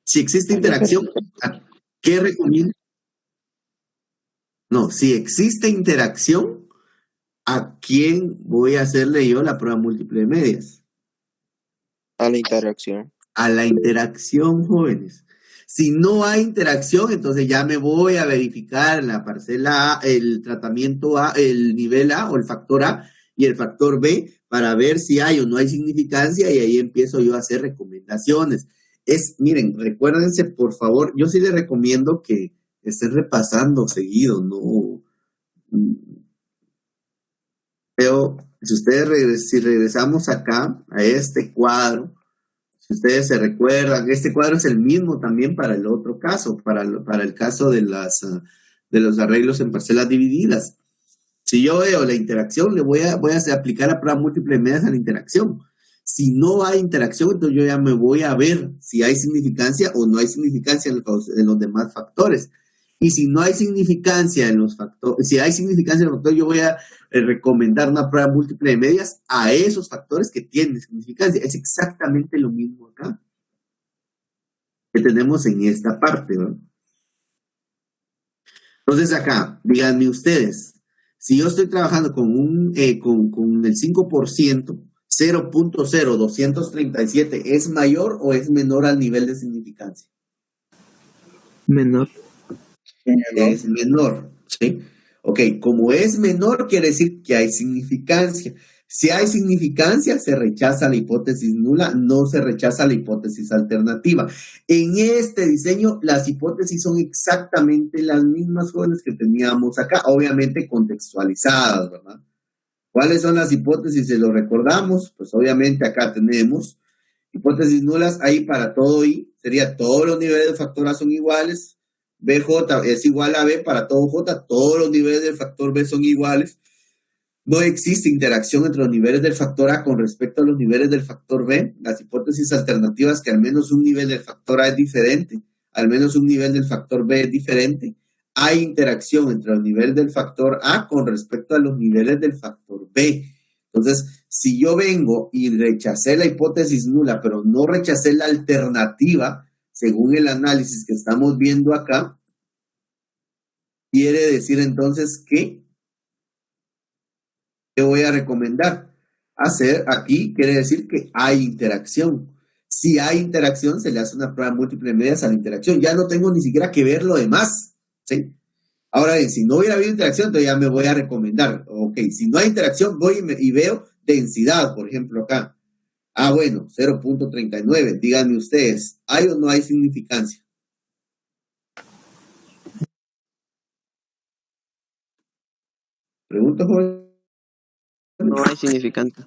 Si existe interacción, ¿a qué recomiendo? No, si existe interacción, ¿a quién voy a hacerle yo la prueba múltiple de medias? A la interacción. A la interacción, jóvenes. Si no hay interacción, entonces ya me voy a verificar en la parcela A, el tratamiento A, el nivel A o el factor A y el factor B para ver si hay o no hay significancia y ahí empiezo yo a hacer recomendaciones. Miren, recuérdense, por favor, yo sí les recomiendo que estén repasando seguido, ¿no? Pero si regresamos acá a este cuadro, si ustedes se recuerdan, este cuadro es el mismo también para el otro caso, para el caso de los arreglos en parcelas divididas. Si yo veo la interacción, le voy a aplicar la prueba múltiple de medias a la interacción. Si no hay interacción, entonces yo ya me voy a ver si hay significancia o no hay significancia en los demás factores. Y si no hay significancia en los factores, si hay significancia en los factores, yo voy a recomendar una prueba múltiple de medias a esos factores que tienen significancia. Es exactamente lo mismo acá que tenemos en esta parte, ¿no? Entonces acá, díganme ustedes, si yo estoy trabajando con el 5%, 0.0237 ¿es mayor o es menor al nivel de significancia? Menor. Es menor, ¿sí? Ok, como es menor, quiere decir que hay significancia. Si hay significancia, se rechaza la hipótesis nula, no se rechaza la hipótesis alternativa. En este diseño, las hipótesis son exactamente las mismas, jóvenes, que teníamos acá, obviamente contextualizadas, ¿verdad? ¿Cuáles son las hipótesis? Si lo recordamos, pues obviamente acá tenemos hipótesis nulas ahí para todo I, sería todos los niveles del factor A son iguales, BJ es igual a B para todo J, todos los niveles del factor B son iguales, no existe interacción entre los niveles del factor A con respecto a los niveles del factor B, las hipótesis alternativas que al menos un nivel del factor A es diferente, al menos un nivel del factor B es diferente. Hay interacción entre el nivel del factor A con respecto a los niveles del factor B. Entonces, si yo vengo y rechacé la hipótesis nula, pero no rechacé la alternativa, según el análisis que estamos viendo acá, quiere decir entonces que ¿qué voy a recomendar? Hacer aquí quiere decir que hay interacción. Si hay interacción, se le hace una prueba múltiple de medias a la interacción. Ya no tengo ni siquiera que ver lo demás, ¿sí? Ahora bien, si no hubiera habido interacción, entonces ya me voy a recomendar. Ok, si no hay interacción, voy y veo densidad, por ejemplo, acá. Ah, bueno, 0.39. Díganme ustedes, ¿hay o no hay significancia? Pregunto, joven. No hay significante.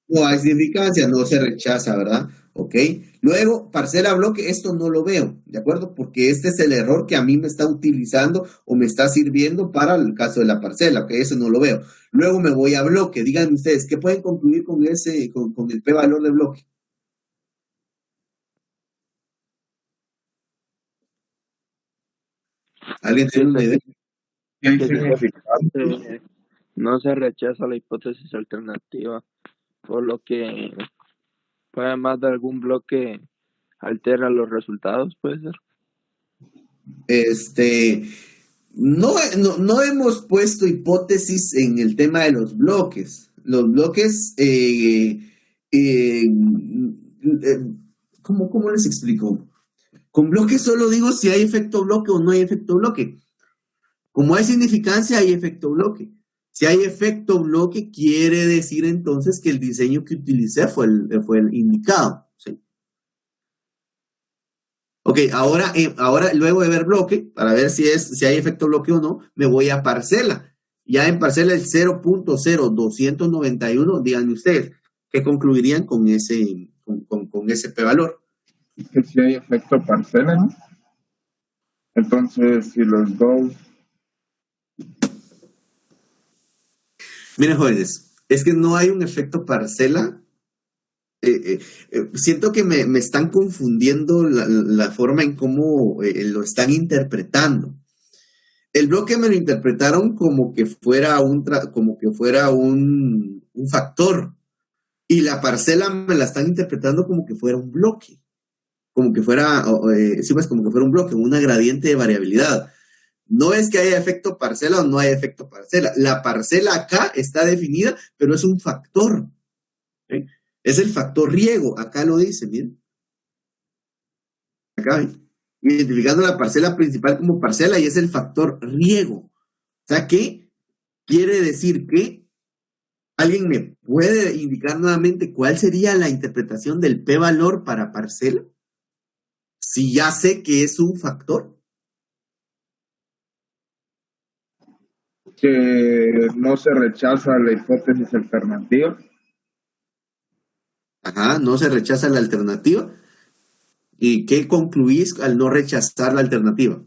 No hay significancia, no se rechaza, ¿verdad? Ok. Luego, parcela bloque, esto no lo veo, ¿de acuerdo? Porque este es el error que a mí me está utilizando o me está sirviendo para el caso de la parcela, ok, eso no lo veo. Luego me voy a bloque, díganme ustedes, ¿qué pueden concluir con con el p-valor de bloque? ¿Alguien tiene una idea? No se rechaza la hipótesis alternativa, por lo que además de algún bloque altera los resultados, puede ser. No hemos puesto hipótesis en el tema de los bloques. Los bloques, ¿cómo les explico? Con bloques solo digo si hay efecto bloque o no hay efecto bloque. Como hay significancia, hay efecto bloque. Si hay efecto bloque, quiere decir entonces que el diseño que utilicé fue el indicado, ¿sí? Ok, ahora luego de ver bloque, para ver si hay efecto bloque o no, me voy a parcela. Ya en parcela el 0.0291, díganme ustedes, ¿qué concluirían con ese p-valor? Que si hay efecto parcela, ¿no? Entonces, si los dos... Miren, jóvenes, es que no hay un efecto parcela. Siento que me están confundiendo la forma en cómo lo están interpretando. El bloque me lo interpretaron como que fuera un factor, y la parcela me la están interpretando como que fuera un bloque, como que fuera un bloque, una gradiente de variabilidad. No es que haya efecto parcela o no hay efecto parcela. La parcela acá está definida, pero es un factor, ¿sí? Es el factor riego, acá lo dice, miren. Acá, ¿ven? Identificando la parcela principal como parcela y es el factor riego. O sea, ¿qué quiere decir? Que ¿alguien me puede indicar nuevamente cuál sería la interpretación del p-valor para parcela? Si ya sé que es un factor. Que no se rechaza la hipótesis alternativa. Ajá, no se rechaza la alternativa. ¿Y qué concluís al no rechazar la alternativa?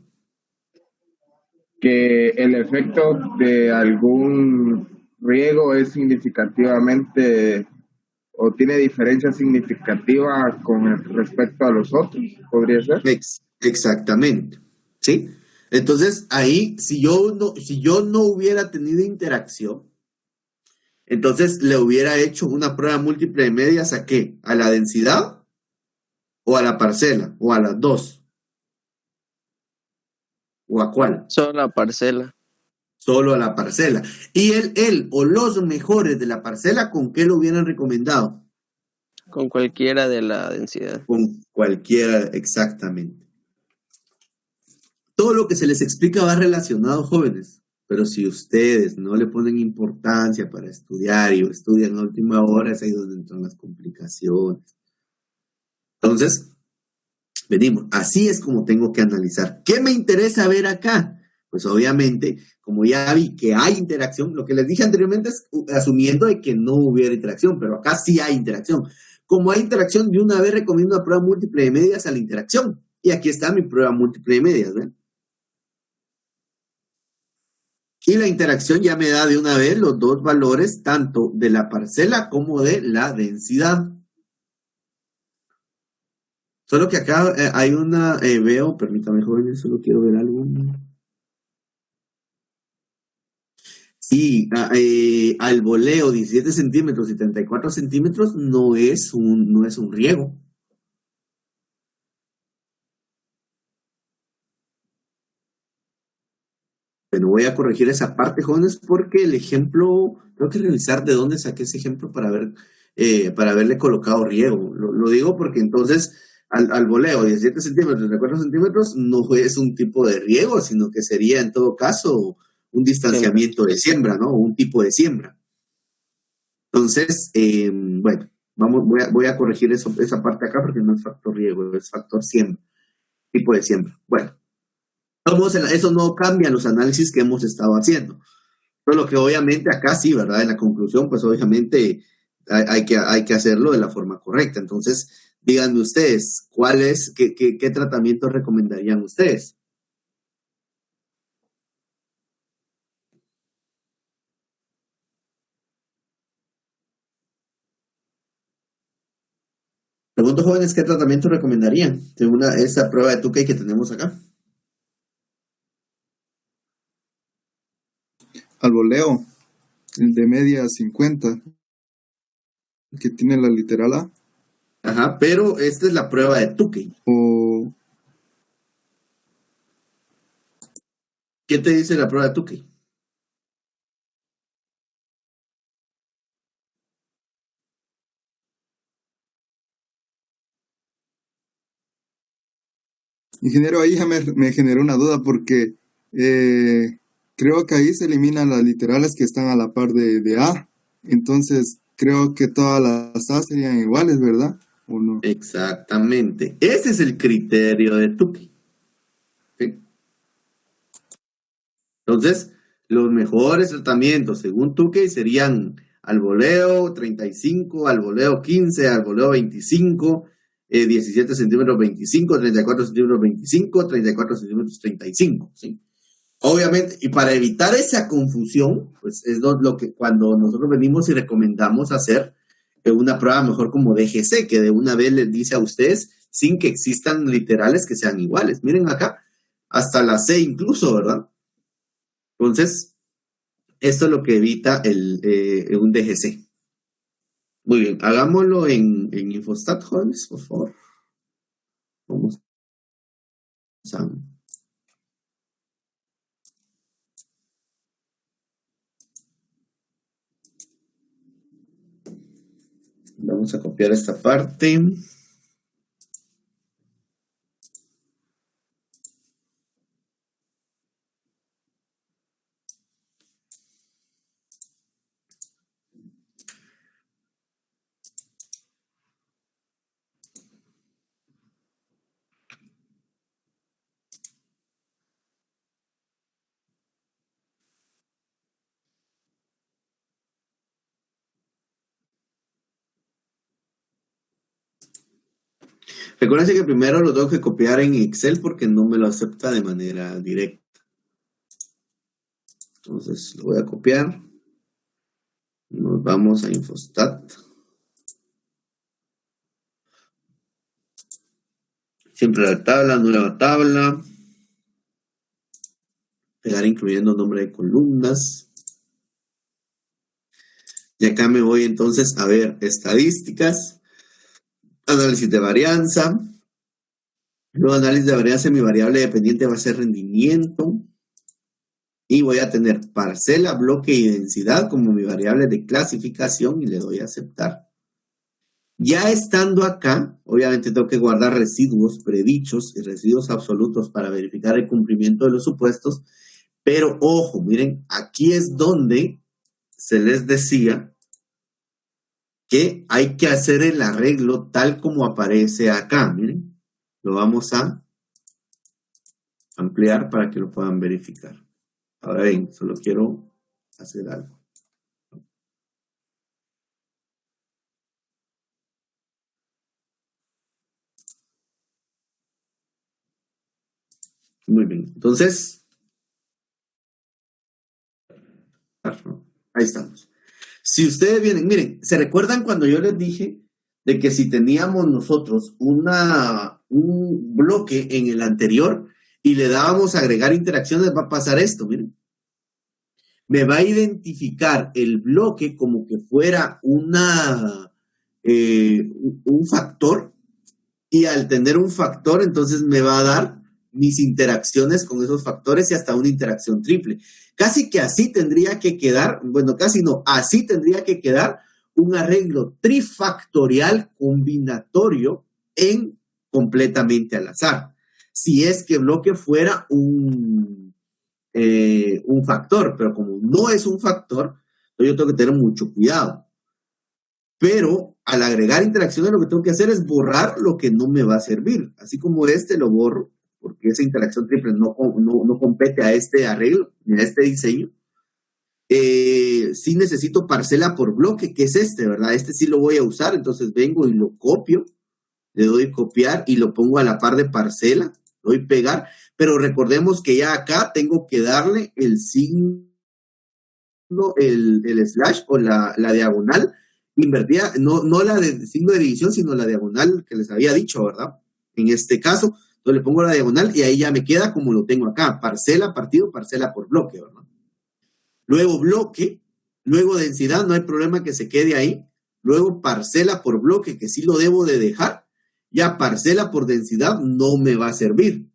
Que el efecto de algún riego es significativamente o tiene diferencia significativa con respecto a los otros, ¿podría ser? Exactamente, ¿sí? Entonces, ahí, si yo no hubiera tenido interacción, entonces le hubiera hecho una prueba múltiple de medias ¿a qué? ¿A la densidad o a la parcela o a las dos? ¿O a cuál? Solo la parcela. Solo a la parcela. Y él o los mejores de la parcela, ¿con qué lo hubieran recomendado? Con cualquiera de la densidad. Con cualquiera, exactamente. Todo lo que se les explica va relacionado, jóvenes, pero si ustedes no le ponen importancia para estudiar y estudian a última hora, es ahí donde entran las complicaciones. Entonces, venimos, así es como tengo que analizar. ¿Qué me interesa ver acá? Pues obviamente, como ya vi que hay interacción, lo que les dije anteriormente es asumiendo de que no hubiera interacción, pero acá sí hay interacción. Como hay interacción, de una vez recomiendo una prueba múltiple de medias a la interacción. Y aquí está mi prueba múltiple de medias, ¿ven? Y la interacción ya me da de una vez los dos valores, tanto de la parcela como de la densidad. Solo que acá hay una, veo, permítame jóvenes, solo quiero ver algo. Sí, al voleo 17 centímetros y 34 centímetros no es un riego. Pero voy a corregir esa parte, jóvenes, porque el ejemplo, tengo que revisar de dónde saqué ese ejemplo para haberle colocado riego. Lo digo porque entonces al voleo 17 centímetros, 34 centímetros no es un tipo de riego, sino que sería en todo caso un distanciamiento de siembra, ¿no? Un tipo de siembra. Entonces, bueno, voy a corregir esa parte acá porque no es factor riego, es factor siembra, tipo de siembra. Bueno. Eso no cambia en los análisis que hemos estado haciendo. Pero lo que obviamente acá sí, ¿verdad? En la conclusión, pues obviamente hay que hacerlo de la forma correcta. Entonces, díganme ustedes, qué tratamiento recomendarían ustedes? Pregunto, jóvenes, ¿qué tratamiento recomendarían según esa prueba de Tukey que tenemos acá? Al voleo, el de media 50, que tiene la literal A. Ajá, pero esta es la prueba de Tukey. O ¿Qué te dice la prueba de Tukey? ingeniero, ahí ya me generó una duda porque creo que ahí se eliminan las literales que están a la par de A. Entonces, creo que todas las A serían iguales, ¿verdad? ¿O no? Exactamente. Ese es el criterio de Tukey. ¿Sí? Entonces, los mejores tratamientos según Tukey serían al voleo 35, al voleo 15, al voleo 25, 17 centímetros 25, 34 centímetros 25, 34 centímetros 35, ¿sí? Obviamente, y para evitar esa confusión, pues es lo que cuando nosotros venimos y recomendamos hacer una prueba mejor como DGC, que de una vez les dice a ustedes, sin que existan literales que sean iguales. Miren acá, hasta la C incluso, ¿verdad? Entonces, esto es lo que evita un DGC. Muy bien, hagámoslo en Infostat, jóvenes, por favor. Vamos a... Vamos a copiar esta parte. Recuerden que primero lo tengo que copiar en Excel porque no me lo acepta de manera directa. Entonces lo voy a copiar. Nos vamos a Infostat. Siempre la tabla, nueva tabla. Pegar incluyendo nombre de columnas. Y acá me voy entonces a ver estadísticas. Análisis de varianza. Luego análisis de varianza, mi variable dependiente va a ser rendimiento. Y voy a tener parcela, bloque y densidad como mi variable de clasificación y le doy a aceptar. Ya estando acá, obviamente tengo que guardar residuos predichos y residuos absolutos para verificar el cumplimiento de los supuestos. Pero ojo, miren, aquí es donde se les decía que hay que hacer el arreglo tal como aparece acá. Miren, lo vamos a ampliar para que lo puedan verificar. Ahora bien, solo quiero hacer algo. Muy bien, entonces, ahí estamos. Si ustedes vienen, miren, ¿se recuerdan cuando yo les dije de que si teníamos nosotros una un bloque en el anterior y le dábamos a agregar interacciones, va a pasar esto, miren. Me va a identificar el bloque como que fuera un factor, y al tener un factor, entonces me va a dar mis interacciones con esos factores y hasta una interacción triple. Casi que así tendría que quedar, bueno, casi no, así tendría que quedar un arreglo trifactorial combinatorio en completamente al azar. Si es que bloque fuera un factor, pero como no es un factor, yo tengo que tener mucho cuidado. Pero al agregar interacciones lo que tengo que hacer es borrar lo que no me va a servir. Así como lo borro, porque esa interacción triple no compete a este arreglo, ni a este diseño. Sí necesito parcela por bloque, que es ¿verdad? Este sí lo voy a usar, entonces vengo y lo copio, le doy copiar y lo pongo a la par de parcela, doy pegar, pero recordemos que ya acá tengo que darle el signo, el slash o la diagonal invertida, no la de signo de división, sino la diagonal que les había dicho, ¿verdad? En este caso, entonces le pongo la diagonal y ahí ya me queda como lo tengo acá, parcela partido, parcela por bloque, ¿verdad? Luego bloque, luego densidad, no hay problema que se quede ahí. Luego parcela por bloque, que sí lo debo de dejar. Ya parcela por densidad no me va a servir,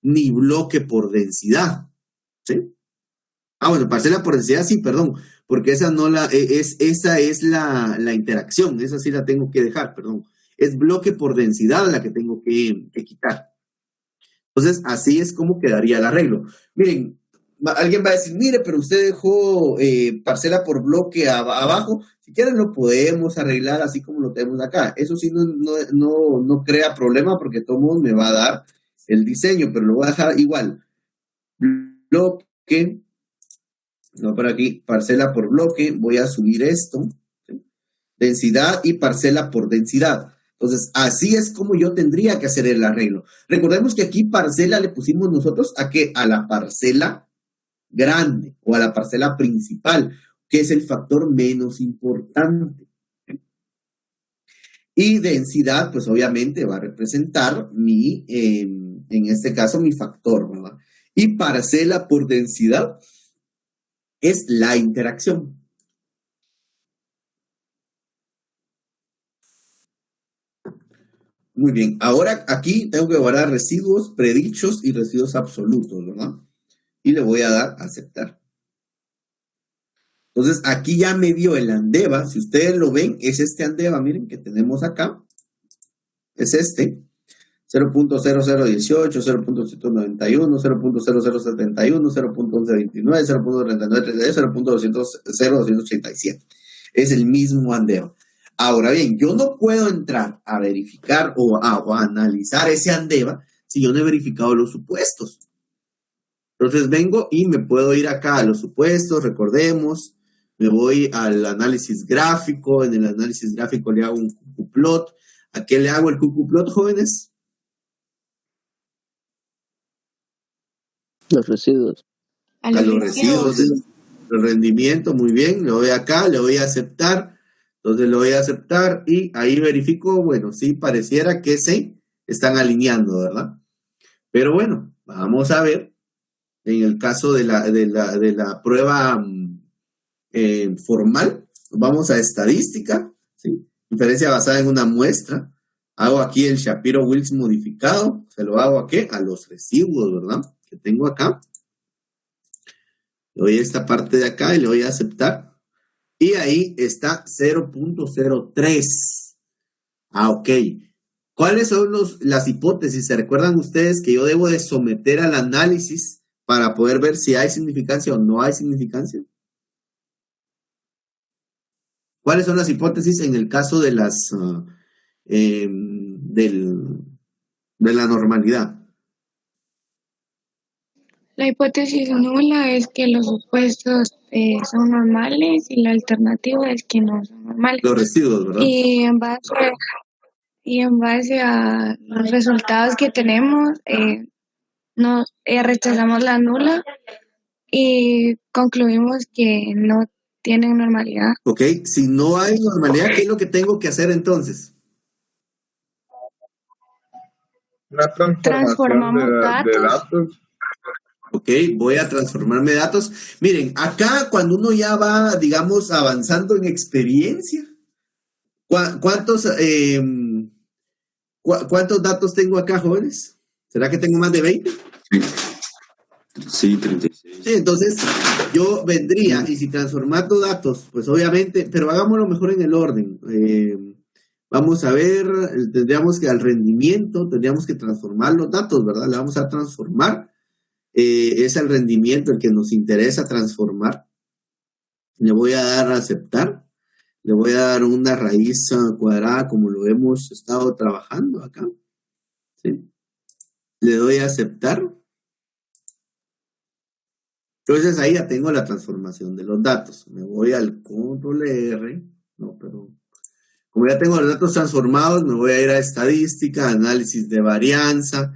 ni bloque por densidad, ¿sí? Bueno, parcela por densidad sí, perdón, porque esa es la interacción, esa sí la tengo que dejar, perdón. Es bloque por densidad la que tengo que quitar. Entonces, así es como quedaría el arreglo. Miren, alguien va a decir, mire, pero usted dejó parcela por bloque abajo. Si quieren lo podemos arreglar así como lo tenemos acá. Eso sí no crea problema porque todo mundo me va a dar el diseño, pero lo voy a dejar igual. Bloque, no por aquí, parcela por bloque, voy a subir esto, ¿sí? Densidad y parcela por densidad. Entonces, así es como yo tendría que hacer el arreglo. Recordemos que aquí parcela le pusimos nosotros a la parcela grande o a la parcela principal, que es el factor menos importante. Y densidad, pues obviamente va a representar en este caso, mi factor, ¿verdad? Y parcela por densidad es la interacción. Muy bien, ahora aquí tengo que guardar residuos predichos y residuos absolutos, ¿verdad? Y le voy a dar a aceptar. Entonces, aquí ya me dio el andeva. Si ustedes lo ven, es este andeva, miren, que tenemos acá. Es este. 0.0018, 0.791, 0.0071, 0.1129, 0.3932, 0.287. Es el mismo andeva. Ahora bien, yo no puedo entrar a verificar o a analizar ese andeva si yo no he verificado los supuestos. Entonces vengo y me puedo ir acá a los supuestos, recordemos, me voy al análisis gráfico, en el análisis gráfico le hago un QQplot. ¿A qué le hago el QQplot, jóvenes? Los residuos. A A los los residuos residuos. del rendimiento, muy bien, le voy acá, le voy a aceptar, entonces le voy a aceptar y ahí verifico, bueno, sí pareciera que se están alineando, ¿verdad? Pero bueno, vamos a ver. En el caso de la prueba formal, vamos a estadística, ¿sí? Inferencia basada en una muestra. Hago aquí el Shapiro-Wilks modificado. ¿Se lo hago a qué? A los residuos, ¿verdad? Que tengo acá. Le doy esta parte de acá y le voy a aceptar. Y ahí está 0.03. Ok. ¿Cuáles son las hipótesis? ¿Se recuerdan ustedes que yo debo de someter al análisis para poder ver si hay significancia o no hay significancia? ¿Cuáles son las hipótesis en el caso de de la normalidad? La hipótesis nula es que los supuestos son normales y la alternativa es que no son normales. Los residuos, ¿verdad? Y en base a los resultados que tenemos, rechazamos la nula y concluimos que no tienen normalidad. Ok, si no hay normalidad, ¿qué es lo que tengo que hacer entonces? Una transformación Transformamos de datos. datos. Ok, voy a transformarme datos. Miren, acá cuando uno ya va, digamos, avanzando en experiencia, ¿cuántos, cuántos datos tengo acá, jóvenes? ¿Será que tengo más de 20? Sí, 36. Sí, entonces yo vendría y si transformando datos, pues obviamente, pero hagámoslo mejor en el orden. Vamos a ver, tendríamos que al rendimiento, tendríamos que transformar los datos, ¿verdad? Le vamos a transformar. Es el rendimiento el que nos interesa transformar. Le voy a dar a aceptar. Le voy a dar una raíz cuadrada como lo hemos estado trabajando acá. ¿Sí? Le doy a aceptar. Entonces ahí ya tengo la transformación de los datos. Me voy al control R. No, perdón. Como ya tengo los datos transformados, me voy a ir a estadística, análisis de varianza.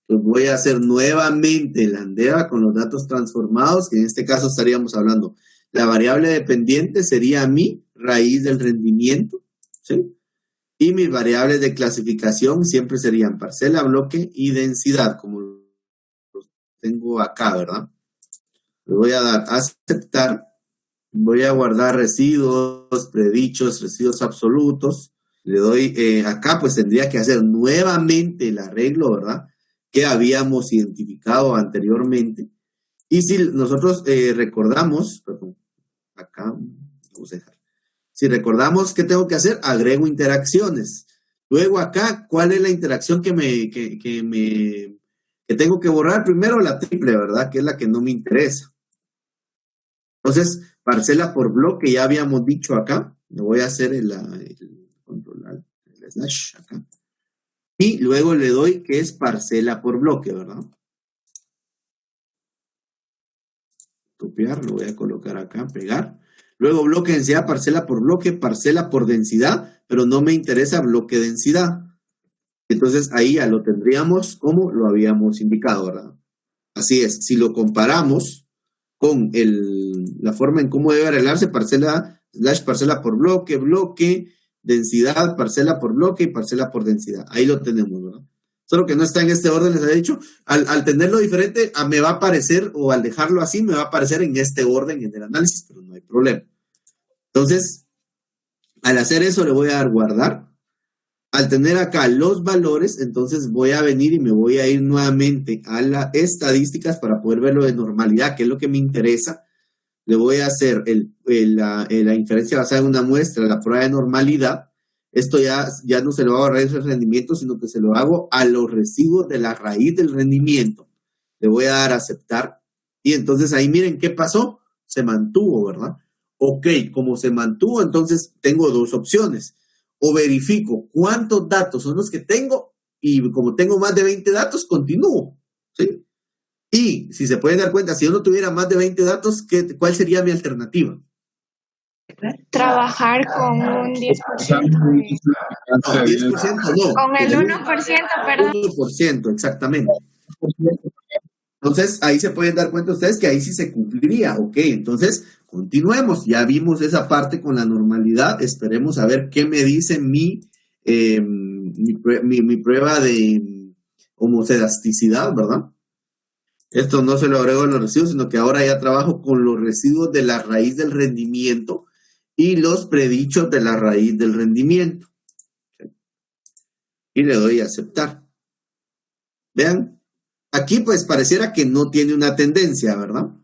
Pues voy a hacer nuevamente la ANDEVA con los datos transformados, que en este caso estaríamos hablando. La variable dependiente sería mi raíz del rendimiento, ¿sí? Y mis variables de clasificación siempre serían parcela, bloque y densidad, como los tengo acá, ¿verdad? Le voy a dar a aceptar, voy a guardar residuos, predichos, residuos absolutos. Le doy acá, pues tendría que hacer nuevamente el arreglo, ¿verdad? Que habíamos identificado anteriormente. Y si nosotros recordamos, perdón, acá, vamos a dejar. Si recordamos qué tengo que hacer, agrego interacciones. Luego acá, ¿cuál es la interacción que tengo que borrar? Primero la triple, ¿verdad? Que es la que no me interesa. Entonces, parcela por bloque, ya habíamos dicho acá. Le voy a hacer el slash acá. Y luego le doy que es parcela por bloque, ¿verdad? Copiar, lo voy a colocar acá, pegar. Luego bloque densidad, parcela por bloque, parcela por densidad, pero no me interesa bloque densidad. Entonces ahí ya lo tendríamos como lo habíamos indicado, ¿verdad? Así es, si lo comparamos con la forma en cómo debe arreglarse, parcela, slash parcela por bloque, bloque, densidad, parcela por bloque y parcela por densidad. Ahí lo tenemos, ¿verdad? Solo que no está en este orden, les he dicho. Al tenerlo diferente, me va a aparecer, o al dejarlo así, me va a aparecer en este orden en el análisis, pero no hay problema. Entonces, al hacer eso, le voy a dar guardar. Al tener acá los valores, entonces voy a venir y me voy a ir nuevamente a las estadísticas para poder ver lo de normalidad, que es lo que me interesa. Le voy a hacer la inferencia basada en una muestra, la prueba de normalidad. Esto ya no se lo hago a raíz del rendimiento, sino que se lo hago a los residuos de la raíz del rendimiento. Le voy a dar a aceptar. Y entonces ahí miren qué pasó. Se mantuvo, ¿verdad? Ok, como se mantuvo, entonces tengo dos opciones. O verifico cuántos datos son los que tengo y como tengo más de 20 datos, continúo. ¿Sí? Y si se pueden dar cuenta, si yo no tuviera más de 20 datos, ¿cuál sería mi alternativa? Trabajar con un 10%. No, 10% no. Con el 1%, perdón. 1%, exactamente. Entonces, ahí se pueden dar cuenta ustedes que ahí sí se cumpliría. Ok, entonces, continuemos. Ya vimos esa parte con la normalidad. Esperemos a ver qué me dice mi prueba de homocedasticidad, ¿verdad? Esto no se lo agrego a los residuos, sino que ahora ya trabajo con los residuos de la raíz del rendimiento y los predichos de la raíz del rendimiento. Y le doy a aceptar. Vean, aquí pues pareciera que no tiene una tendencia, ¿verdad?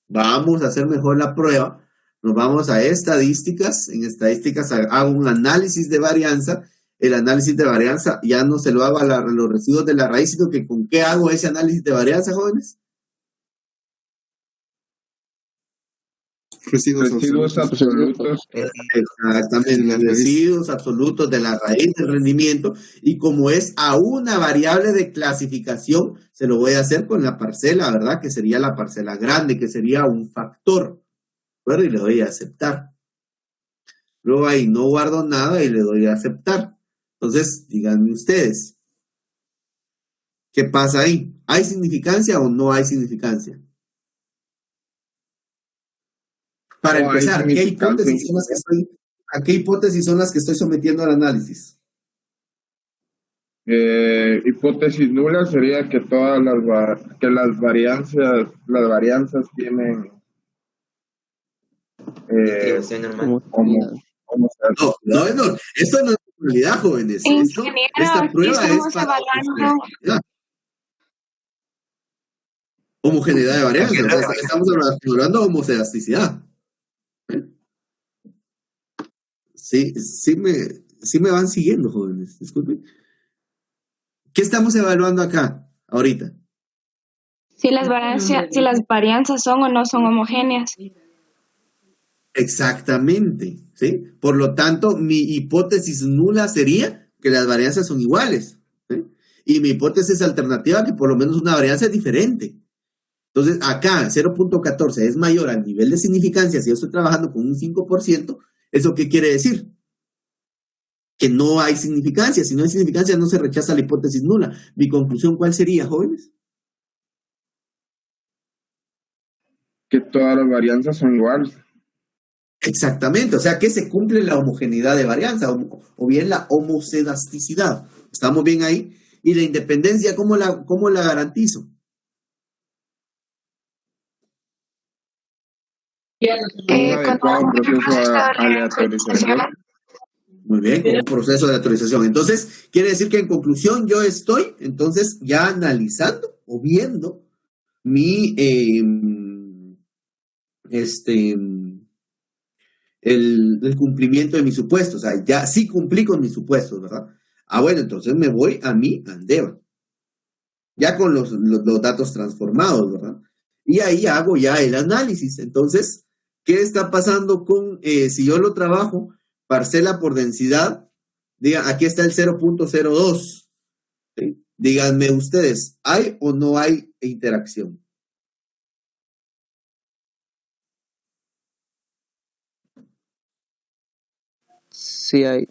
Vamos a hacer mejor la prueba. Nos vamos a estadísticas. En estadísticas hago un análisis de varianza. El análisis de varianza ya no se lo hago a los residuos de la raíz, sino que ¿con qué hago ese análisis de varianza, jóvenes? Residuos absolutos. Exactamente, residuos absolutos de la raíz del rendimiento. Y como es a una variable de clasificación, se lo voy a hacer con la parcela, ¿verdad? Que sería la parcela grande, que sería un factor. Bueno, y le doy a aceptar. Luego ahí no guardo nada y le doy a aceptar. Entonces, díganme ustedes, ¿qué pasa ahí? ¿Hay significancia o no hay significancia? Para empezar, ¿qué hipótesis son las que ¿a qué hipótesis son las que estoy sometiendo al análisis? Hipótesis nula sería que todas las varianzas tienen No, esto no es realidad, jóvenes. Esta prueba es para homogeneidad de varianzas. O sea, estamos hablando de homocedasticidad. Sí me van siguiendo, jóvenes. Disculpen. ¿Qué estamos evaluando acá, ahorita? Si las varianzas son o no son homogéneas. Exactamente, ¿sí? Por lo tanto, mi hipótesis nula sería que las varianzas son iguales, ¿sí? Y mi hipótesis alternativa que por lo menos una varianza es diferente. Entonces, acá 0.14 es mayor al nivel de significancia si yo estoy trabajando con un 5%, ¿eso qué quiere decir? Que no hay significancia. Si no hay significancia, no se rechaza la hipótesis nula. Mi conclusión, ¿cuál sería, jóvenes? Que todas las varianzas son iguales. Exactamente, o sea que se cumple la homogeneidad de varianza o bien la homocedasticidad. ¿Estamos bien ahí? Y la independencia, ¿cómo la garantizo? Con un proceso de aleatorización. Muy bien, con un proceso de aleatorización. Entonces, quiere decir que en conclusión yo estoy entonces ya analizando o viendo mi el cumplimiento de mis supuestos. O sea, ya sí cumplí con mis supuestos, ¿verdad? Bueno, entonces me voy a mi Andeva. Ya con los datos transformados, ¿verdad? Y ahí hago ya el análisis. Entonces, ¿qué está pasando con, si yo lo trabajo, parcela por densidad? Digan, aquí está el 0.02. ¿Sí? Díganme ustedes, ¿hay o no hay interacción? Sí hay.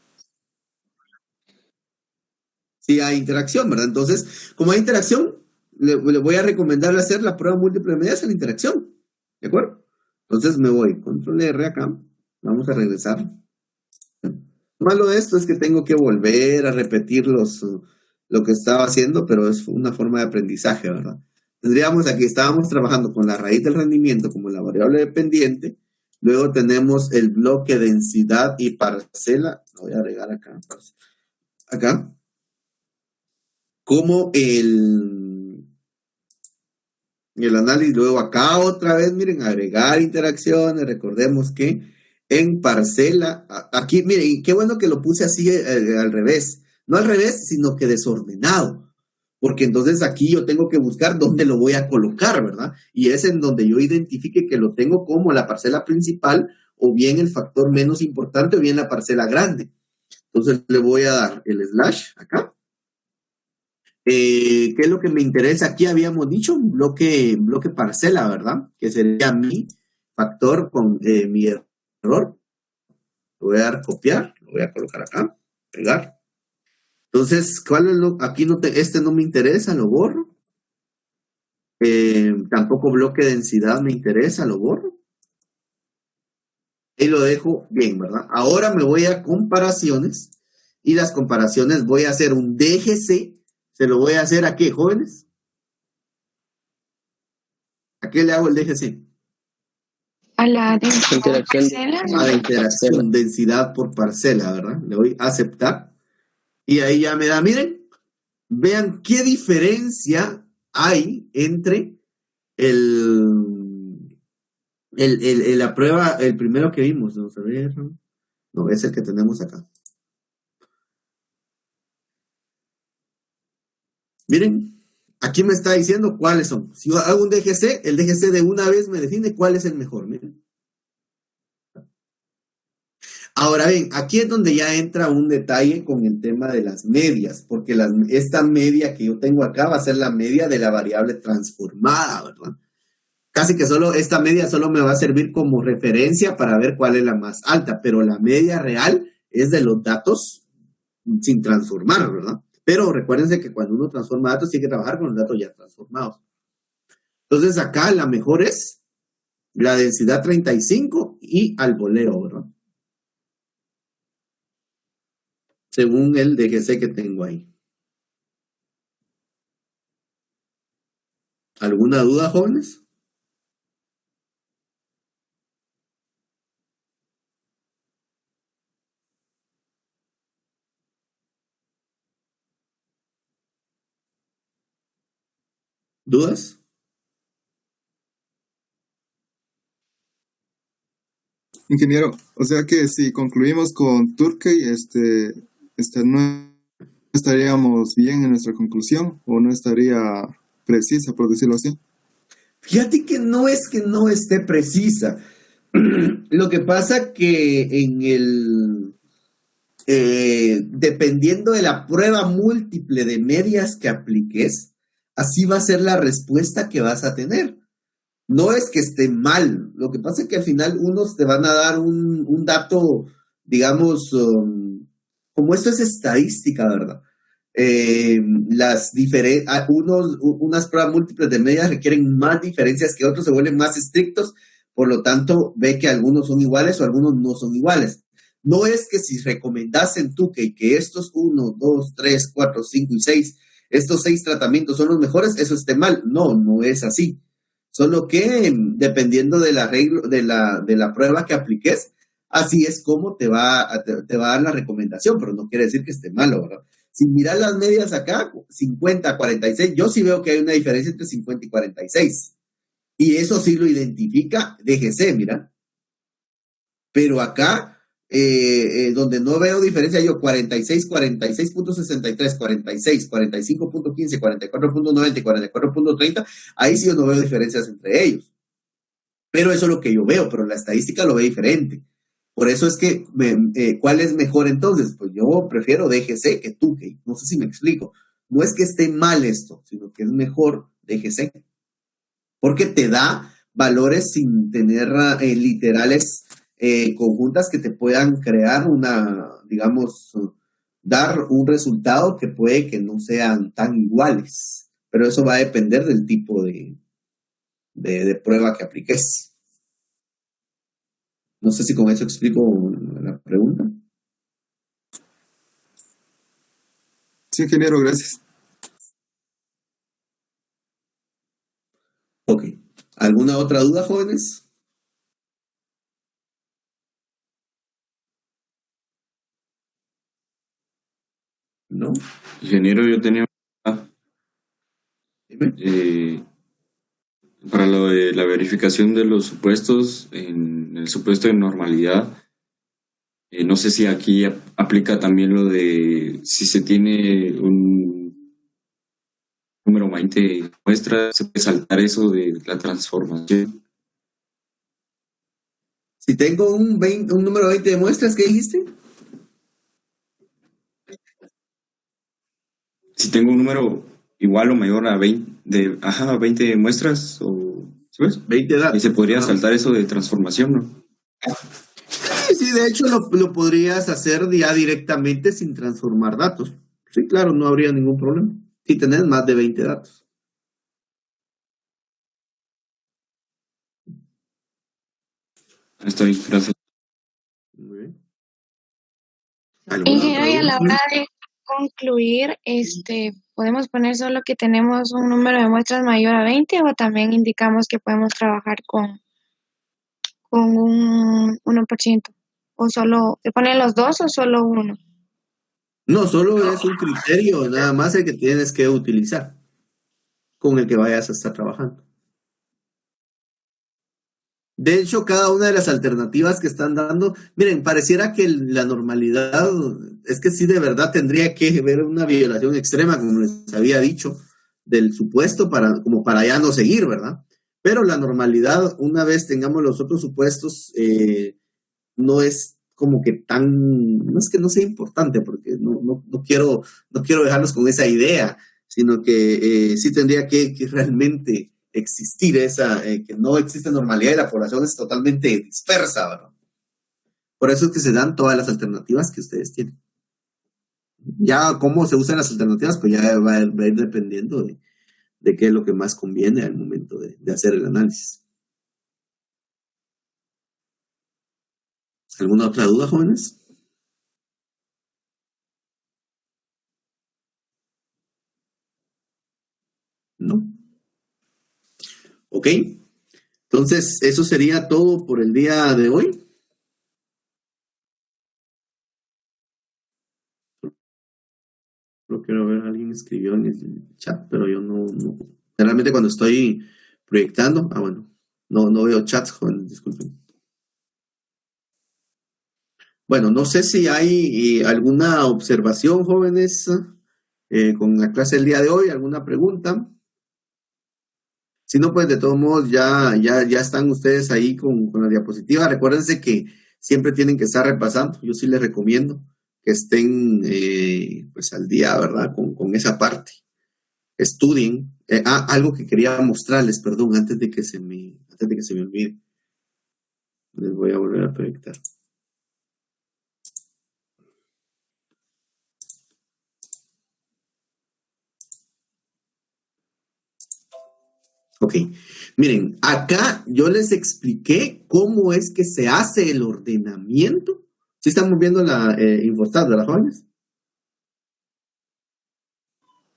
Sí hay interacción, ¿verdad? Entonces, como hay interacción, le voy a recomendar hacer la prueba múltiple de medidas en la interacción. ¿De acuerdo? Entonces me voy, control R acá. Vamos a regresar. Malo de esto es que tengo que volver a repetir lo que estaba haciendo, pero es una forma de aprendizaje, ¿verdad? Tendríamos aquí, estábamos trabajando con la raíz del rendimiento como la variable dependiente. Luego tenemos el bloque densidad y parcela. Lo voy a agregar acá. Acá. Como el análisis. Luego acá otra vez, miren, agregar interacciones. Recordemos que en parcela, aquí, miren, qué bueno que lo puse así al revés. No al revés, sino que desordenado. Porque entonces aquí yo tengo que buscar dónde lo voy a colocar, ¿verdad? Y es en donde yo identifique que lo tengo como la parcela principal, o bien el factor menos importante, o bien la parcela grande. Entonces le voy a dar el slash acá. ¿Qué es lo que me interesa? Aquí habíamos dicho un bloque parcela, ¿verdad? Que sería mi factor con mi error. Lo voy a dar copiar, lo voy a colocar acá, pegar. Entonces, ¿cuál es aquí este no me interesa, lo borro. Tampoco bloque de densidad me interesa, lo borro. Y lo dejo bien, ¿verdad? Ahora me voy a comparaciones. Y las comparaciones voy a hacer un DGC. ¿Se lo voy a hacer a qué, jóvenes? ¿A qué le hago el DGC? A la densidad por Interacción. parcela. A la interacción, densidad por parcela, ¿verdad? Le doy a aceptar. Y ahí ya me da, miren, vean qué diferencia hay entre la prueba, el primero que vimos. Vamos a ver. No, es el que tenemos acá. Miren, aquí me está diciendo cuáles son. Si yo hago un DGC, el DGC de una vez me define cuál es el mejor. Miren. Ahora bien, aquí es donde ya entra un detalle con el tema de las medias, porque esta media que yo tengo acá va a ser la media de la variable transformada, ¿verdad? Casi que esta media solo me va a servir como referencia para ver cuál es la más alta, pero la media real es de los datos sin transformar, ¿verdad? Pero recuérdense que cuando uno transforma datos tiene que trabajar con los datos ya transformados. Entonces acá la mejor es la densidad 35 y al voleo, ¿verdad? Según el DGC que tengo ahí. ¿Alguna duda, jóvenes? ¿Dudas? Ingeniero, o sea que si concluimos con Turkey, no estaríamos bien en nuestra conclusión o no estaría precisa, por decirlo así. Fíjate que no es que no esté precisa. Lo que pasa que dependiendo de la prueba múltiple de medias que apliques, así va a ser la respuesta que vas a tener. No es que esté mal, lo que pasa es que al final unos te van a dar un dato, digamos, como esto es estadística, ¿verdad? Unas pruebas múltiples de medias requieren más diferencias que otros, se vuelven más estrictos, por lo tanto ve que algunos son iguales o algunos no son iguales. No es que si recomendasen tú que estos 1, 2, 3, 4, 5 y 6, estos 6 tratamientos son los mejores, eso esté mal. No, no es así. Solo que dependiendo de la prueba que apliques, así es como te va a dar la recomendación, pero no quiere decir que esté malo, ¿verdad? Si miras las medias acá, 50, 46, yo sí veo que hay una diferencia entre 50 y 46. Y eso sí lo identifica DGC, mira. Pero acá, donde no veo diferencia, yo 46, 46.63, 46, 45.15, 44.90 y 44.30, ahí sí yo no veo diferencias entre ellos. Pero eso es lo que yo veo, pero la estadística lo ve diferente. Por eso es que, ¿cuál es mejor entonces? Pues yo prefiero DGC que Tukey. No sé si me explico. No es que esté mal esto, sino que es mejor DGC. Porque te da valores sin tener literales conjuntas que te puedan crear dar un resultado que puede que no sean tan iguales. Pero eso va a depender del tipo de prueba que apliques. No sé si con eso explico la pregunta. Sí, ingeniero, gracias. Ok. ¿Alguna otra duda, jóvenes? ¿No? Ingeniero, yo tenía para lo de la verificación de los supuestos, en el supuesto de normalidad, no sé si aquí aplica también lo de si se tiene un número 20 de muestras, se puede saltar eso de la transformación. Si tengo un número 20 de muestras, ¿qué dijiste? Si tengo un número igual o mayor a 20 muestras, o ¿sabes? 20 datos. Y se podría saltar eso de transformación, ¿no? Sí, de hecho lo podrías hacer ya directamente sin transformar datos. Sí, claro, no habría ningún problema. Si tenés más de 20 datos. Está bien, gracias. Muy bien. Ingeniero, y a la hora de concluir, ¿podemos poner solo que tenemos un número de muestras mayor a 20 o también indicamos que podemos trabajar con un 1%? ¿O solo, te ponen los dos o solo uno? No, solo es un criterio, nada más el que tienes que utilizar con el que vayas a estar trabajando. De hecho, cada una de las alternativas que están dando, miren, pareciera que la normalidad, es que sí de verdad tendría que haber una violación extrema, como les había dicho, del supuesto como para ya no seguir, ¿verdad? Pero la normalidad, una vez tengamos los otros supuestos, no es como que no es que no sea importante, porque no quiero dejarlos con esa idea, sino que sí tendría que realmente existir que no existe normalidad y la población es totalmente dispersa, ¿verdad? Por eso es que se dan todas las alternativas que ustedes tienen. Ya cómo se usan las alternativas, pues ya va a ir dependiendo de qué es lo que más conviene al momento de hacer el análisis. ¿Alguna otra duda, jóvenes? ¿No? ¿Ok? Entonces, eso sería todo por el día de hoy. Lo quiero ver, alguien escribió en el chat, pero yo no. Generalmente cuando estoy proyectando, bueno, no veo chats, joven, disculpen. Bueno, no sé si hay alguna observación, jóvenes, con la clase del día de hoy, alguna pregunta. Si no, pues de todos modos ya están ustedes ahí con la diapositiva. Recuérdense que siempre tienen que estar repasando. Yo sí les recomiendo que estén pues al día, ¿verdad? Con esa parte. Estudien. Algo que quería mostrarles, perdón, antes de que se me olvide. Les voy a volver a proyectar. Ok, miren, acá yo les expliqué cómo es que se hace el ordenamiento. ¿Sí estamos viendo la infostat de las jóvenes?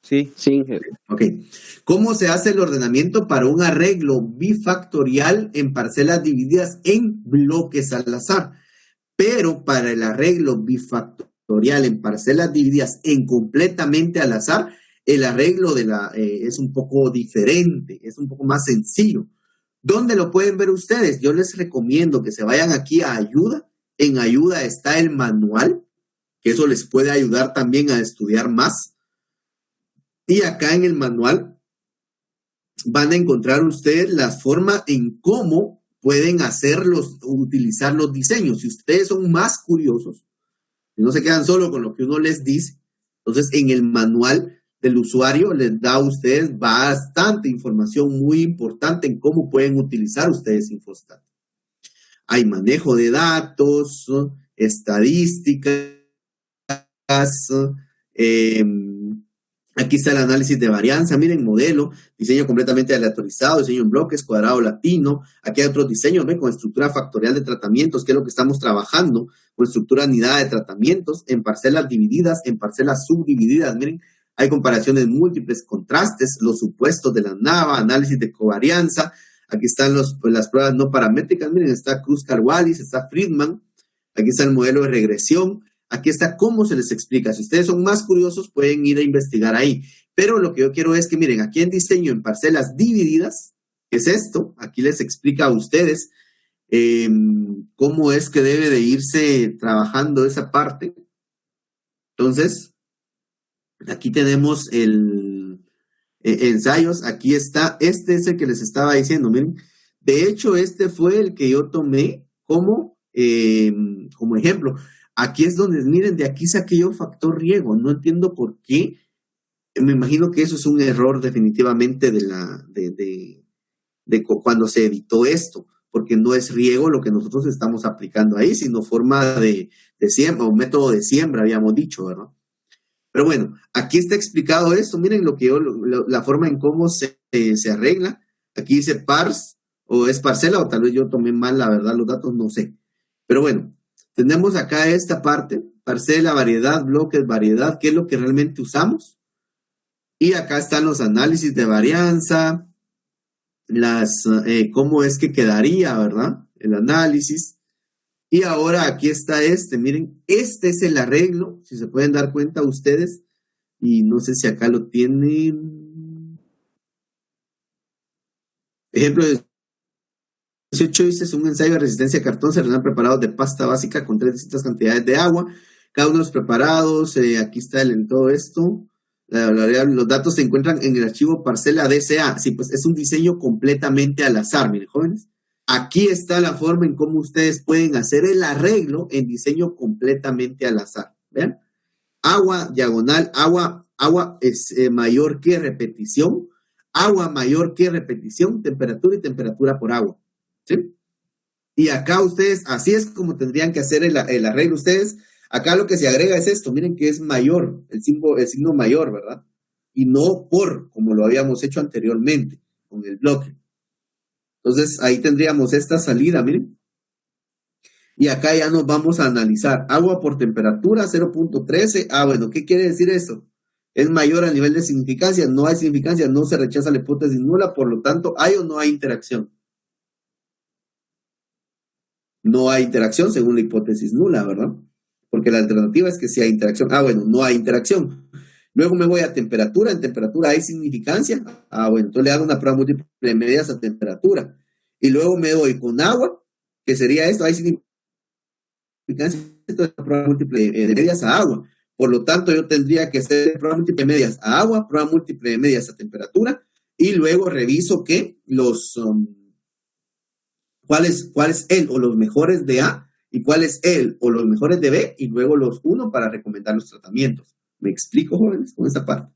Sí. Ok, ¿cómo se hace el ordenamiento para un arreglo bifactorial en parcelas divididas en bloques al azar? Pero para el arreglo bifactorial en parcelas divididas en completamente al azar, el arreglo es un poco diferente, es un poco más sencillo. ¿Dónde lo pueden ver ustedes? Yo les recomiendo que se vayan aquí a ayuda. En ayuda está el manual, que eso les puede ayudar también a estudiar más. Y acá en el manual van a encontrar ustedes la forma en cómo pueden utilizar los diseños. Si ustedes son más curiosos y no se quedan solo con lo que uno les dice, entonces en el manual del usuario les da a ustedes bastante información muy importante en cómo pueden utilizar ustedes Infostat. Hay manejo de datos, estadísticas, aquí está el análisis de varianza, miren, modelo, diseño completamente aleatorizado, diseño en bloques, cuadrado latino. Aquí hay otros diseños, ¿ven? Con estructura factorial de tratamientos, que es lo que estamos trabajando, con estructura anidada de tratamientos, en parcelas divididas, en parcelas subdivididas, miren. Hay comparaciones múltiples, contrastes, los supuestos de la NAVA, análisis de covarianza. Aquí están las pruebas no paramétricas. Miren, está Kruskal-Wallis, está Friedman. Aquí está el modelo de regresión. Aquí está cómo se les explica. Si ustedes son más curiosos, pueden ir a investigar ahí. Pero lo que yo quiero es que, miren, aquí en diseño en parcelas divididas, ¿qué es esto? Aquí les explica a ustedes cómo es que debe de irse trabajando esa parte. Entonces, aquí tenemos el ensayos, aquí está, este es el que les estaba diciendo, miren, de hecho este fue el que yo tomé como ejemplo. Aquí es donde, miren, de aquí saqué yo factor riego, no entiendo por qué, me imagino que eso es un error definitivamente de cuando se editó esto, porque no es riego lo que nosotros estamos aplicando ahí, sino forma de siembra, o método de siembra, habíamos dicho, ¿verdad? Pero bueno, aquí está explicado esto. Miren la forma en cómo se arregla. Aquí dice parse, o es parcela, o tal vez yo tomé mal, la verdad, los datos, no sé. Pero bueno, tenemos acá esta parte, parcela, variedad, bloques, variedad, que es lo que realmente usamos. Y acá están los análisis de varianza, cómo es que quedaría, ¿verdad? El análisis. Y ahora aquí está miren, este es el arreglo, si se pueden dar cuenta ustedes, y no sé si acá lo tienen. Ejemplo 18 dice, es un ensayo de resistencia a cartón, se ordenan preparados de pasta básica con 3 distintas cantidades de agua, cada uno de los preparados, aquí está en todo esto, los datos se encuentran en el archivo parcela DCA, sí, pues es un diseño completamente al azar, miren jóvenes. Aquí está la forma en cómo ustedes pueden hacer el arreglo en diseño completamente al azar. ¿Vean? Agua, diagonal, agua es mayor que repetición. Agua mayor que repetición, temperatura y temperatura por agua. ¿Sí? Y acá ustedes, así es como tendrían que hacer el arreglo. Ustedes, acá lo que se agrega es esto. Miren que es mayor, el signo mayor, ¿verdad? Y no por, como lo habíamos hecho anteriormente con el bloque. Entonces, ahí tendríamos esta salida, miren. Y acá ya nos vamos a analizar. Agua por temperatura, 0.13. Bueno, ¿qué quiere decir eso? es mayor al nivel de significancia. No hay significancia, no se rechaza la hipótesis nula, por lo tanto, ¿hay o no hay interacción? No hay interacción según la hipótesis nula, ¿verdad? Porque la alternativa es que sí hay interacción. Bueno, no hay interacción. Luego me voy a temperatura. En temperatura hay significancia. Bueno, entonces le hago una prueba múltiple de medidas a temperatura. Y luego me voy con agua, que sería esto, hay significancia. Entonces, prueba múltiple de medidas a agua. Por lo tanto, yo tendría que hacer prueba múltiple de medidas a agua, prueba múltiple de medidas a temperatura, y luego reviso que cuál es el o los mejores de A, y cuál es el o los mejores de B, y luego los uno para recomendar los tratamientos. ¿Me explico, jóvenes, con esta parte?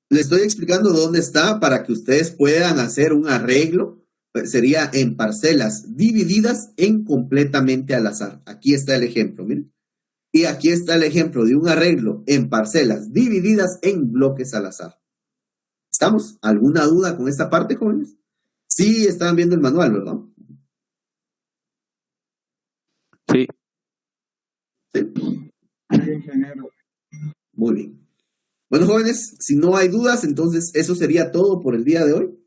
Les estoy explicando dónde está para que ustedes puedan hacer un arreglo. Sería en parcelas divididas en completamente al azar. Aquí está el ejemplo, miren. Y aquí está el ejemplo de un arreglo en parcelas divididas en bloques al azar. ¿Estamos? ¿Alguna duda con esta parte, jóvenes? Sí, estaban viendo el manual, ¿verdad? Sí. Sí. Ingeniero. Muy bien. Bueno, jóvenes, si no hay dudas, entonces eso sería todo por el día de hoy.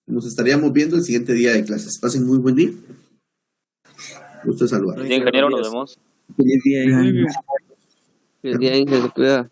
Nos estaríamos viendo el siguiente día de clases. Pasen muy buen día. Gusto saludar. Ingeniero, nos vemos. Feliz día, ingeniero. El día en que se cuida.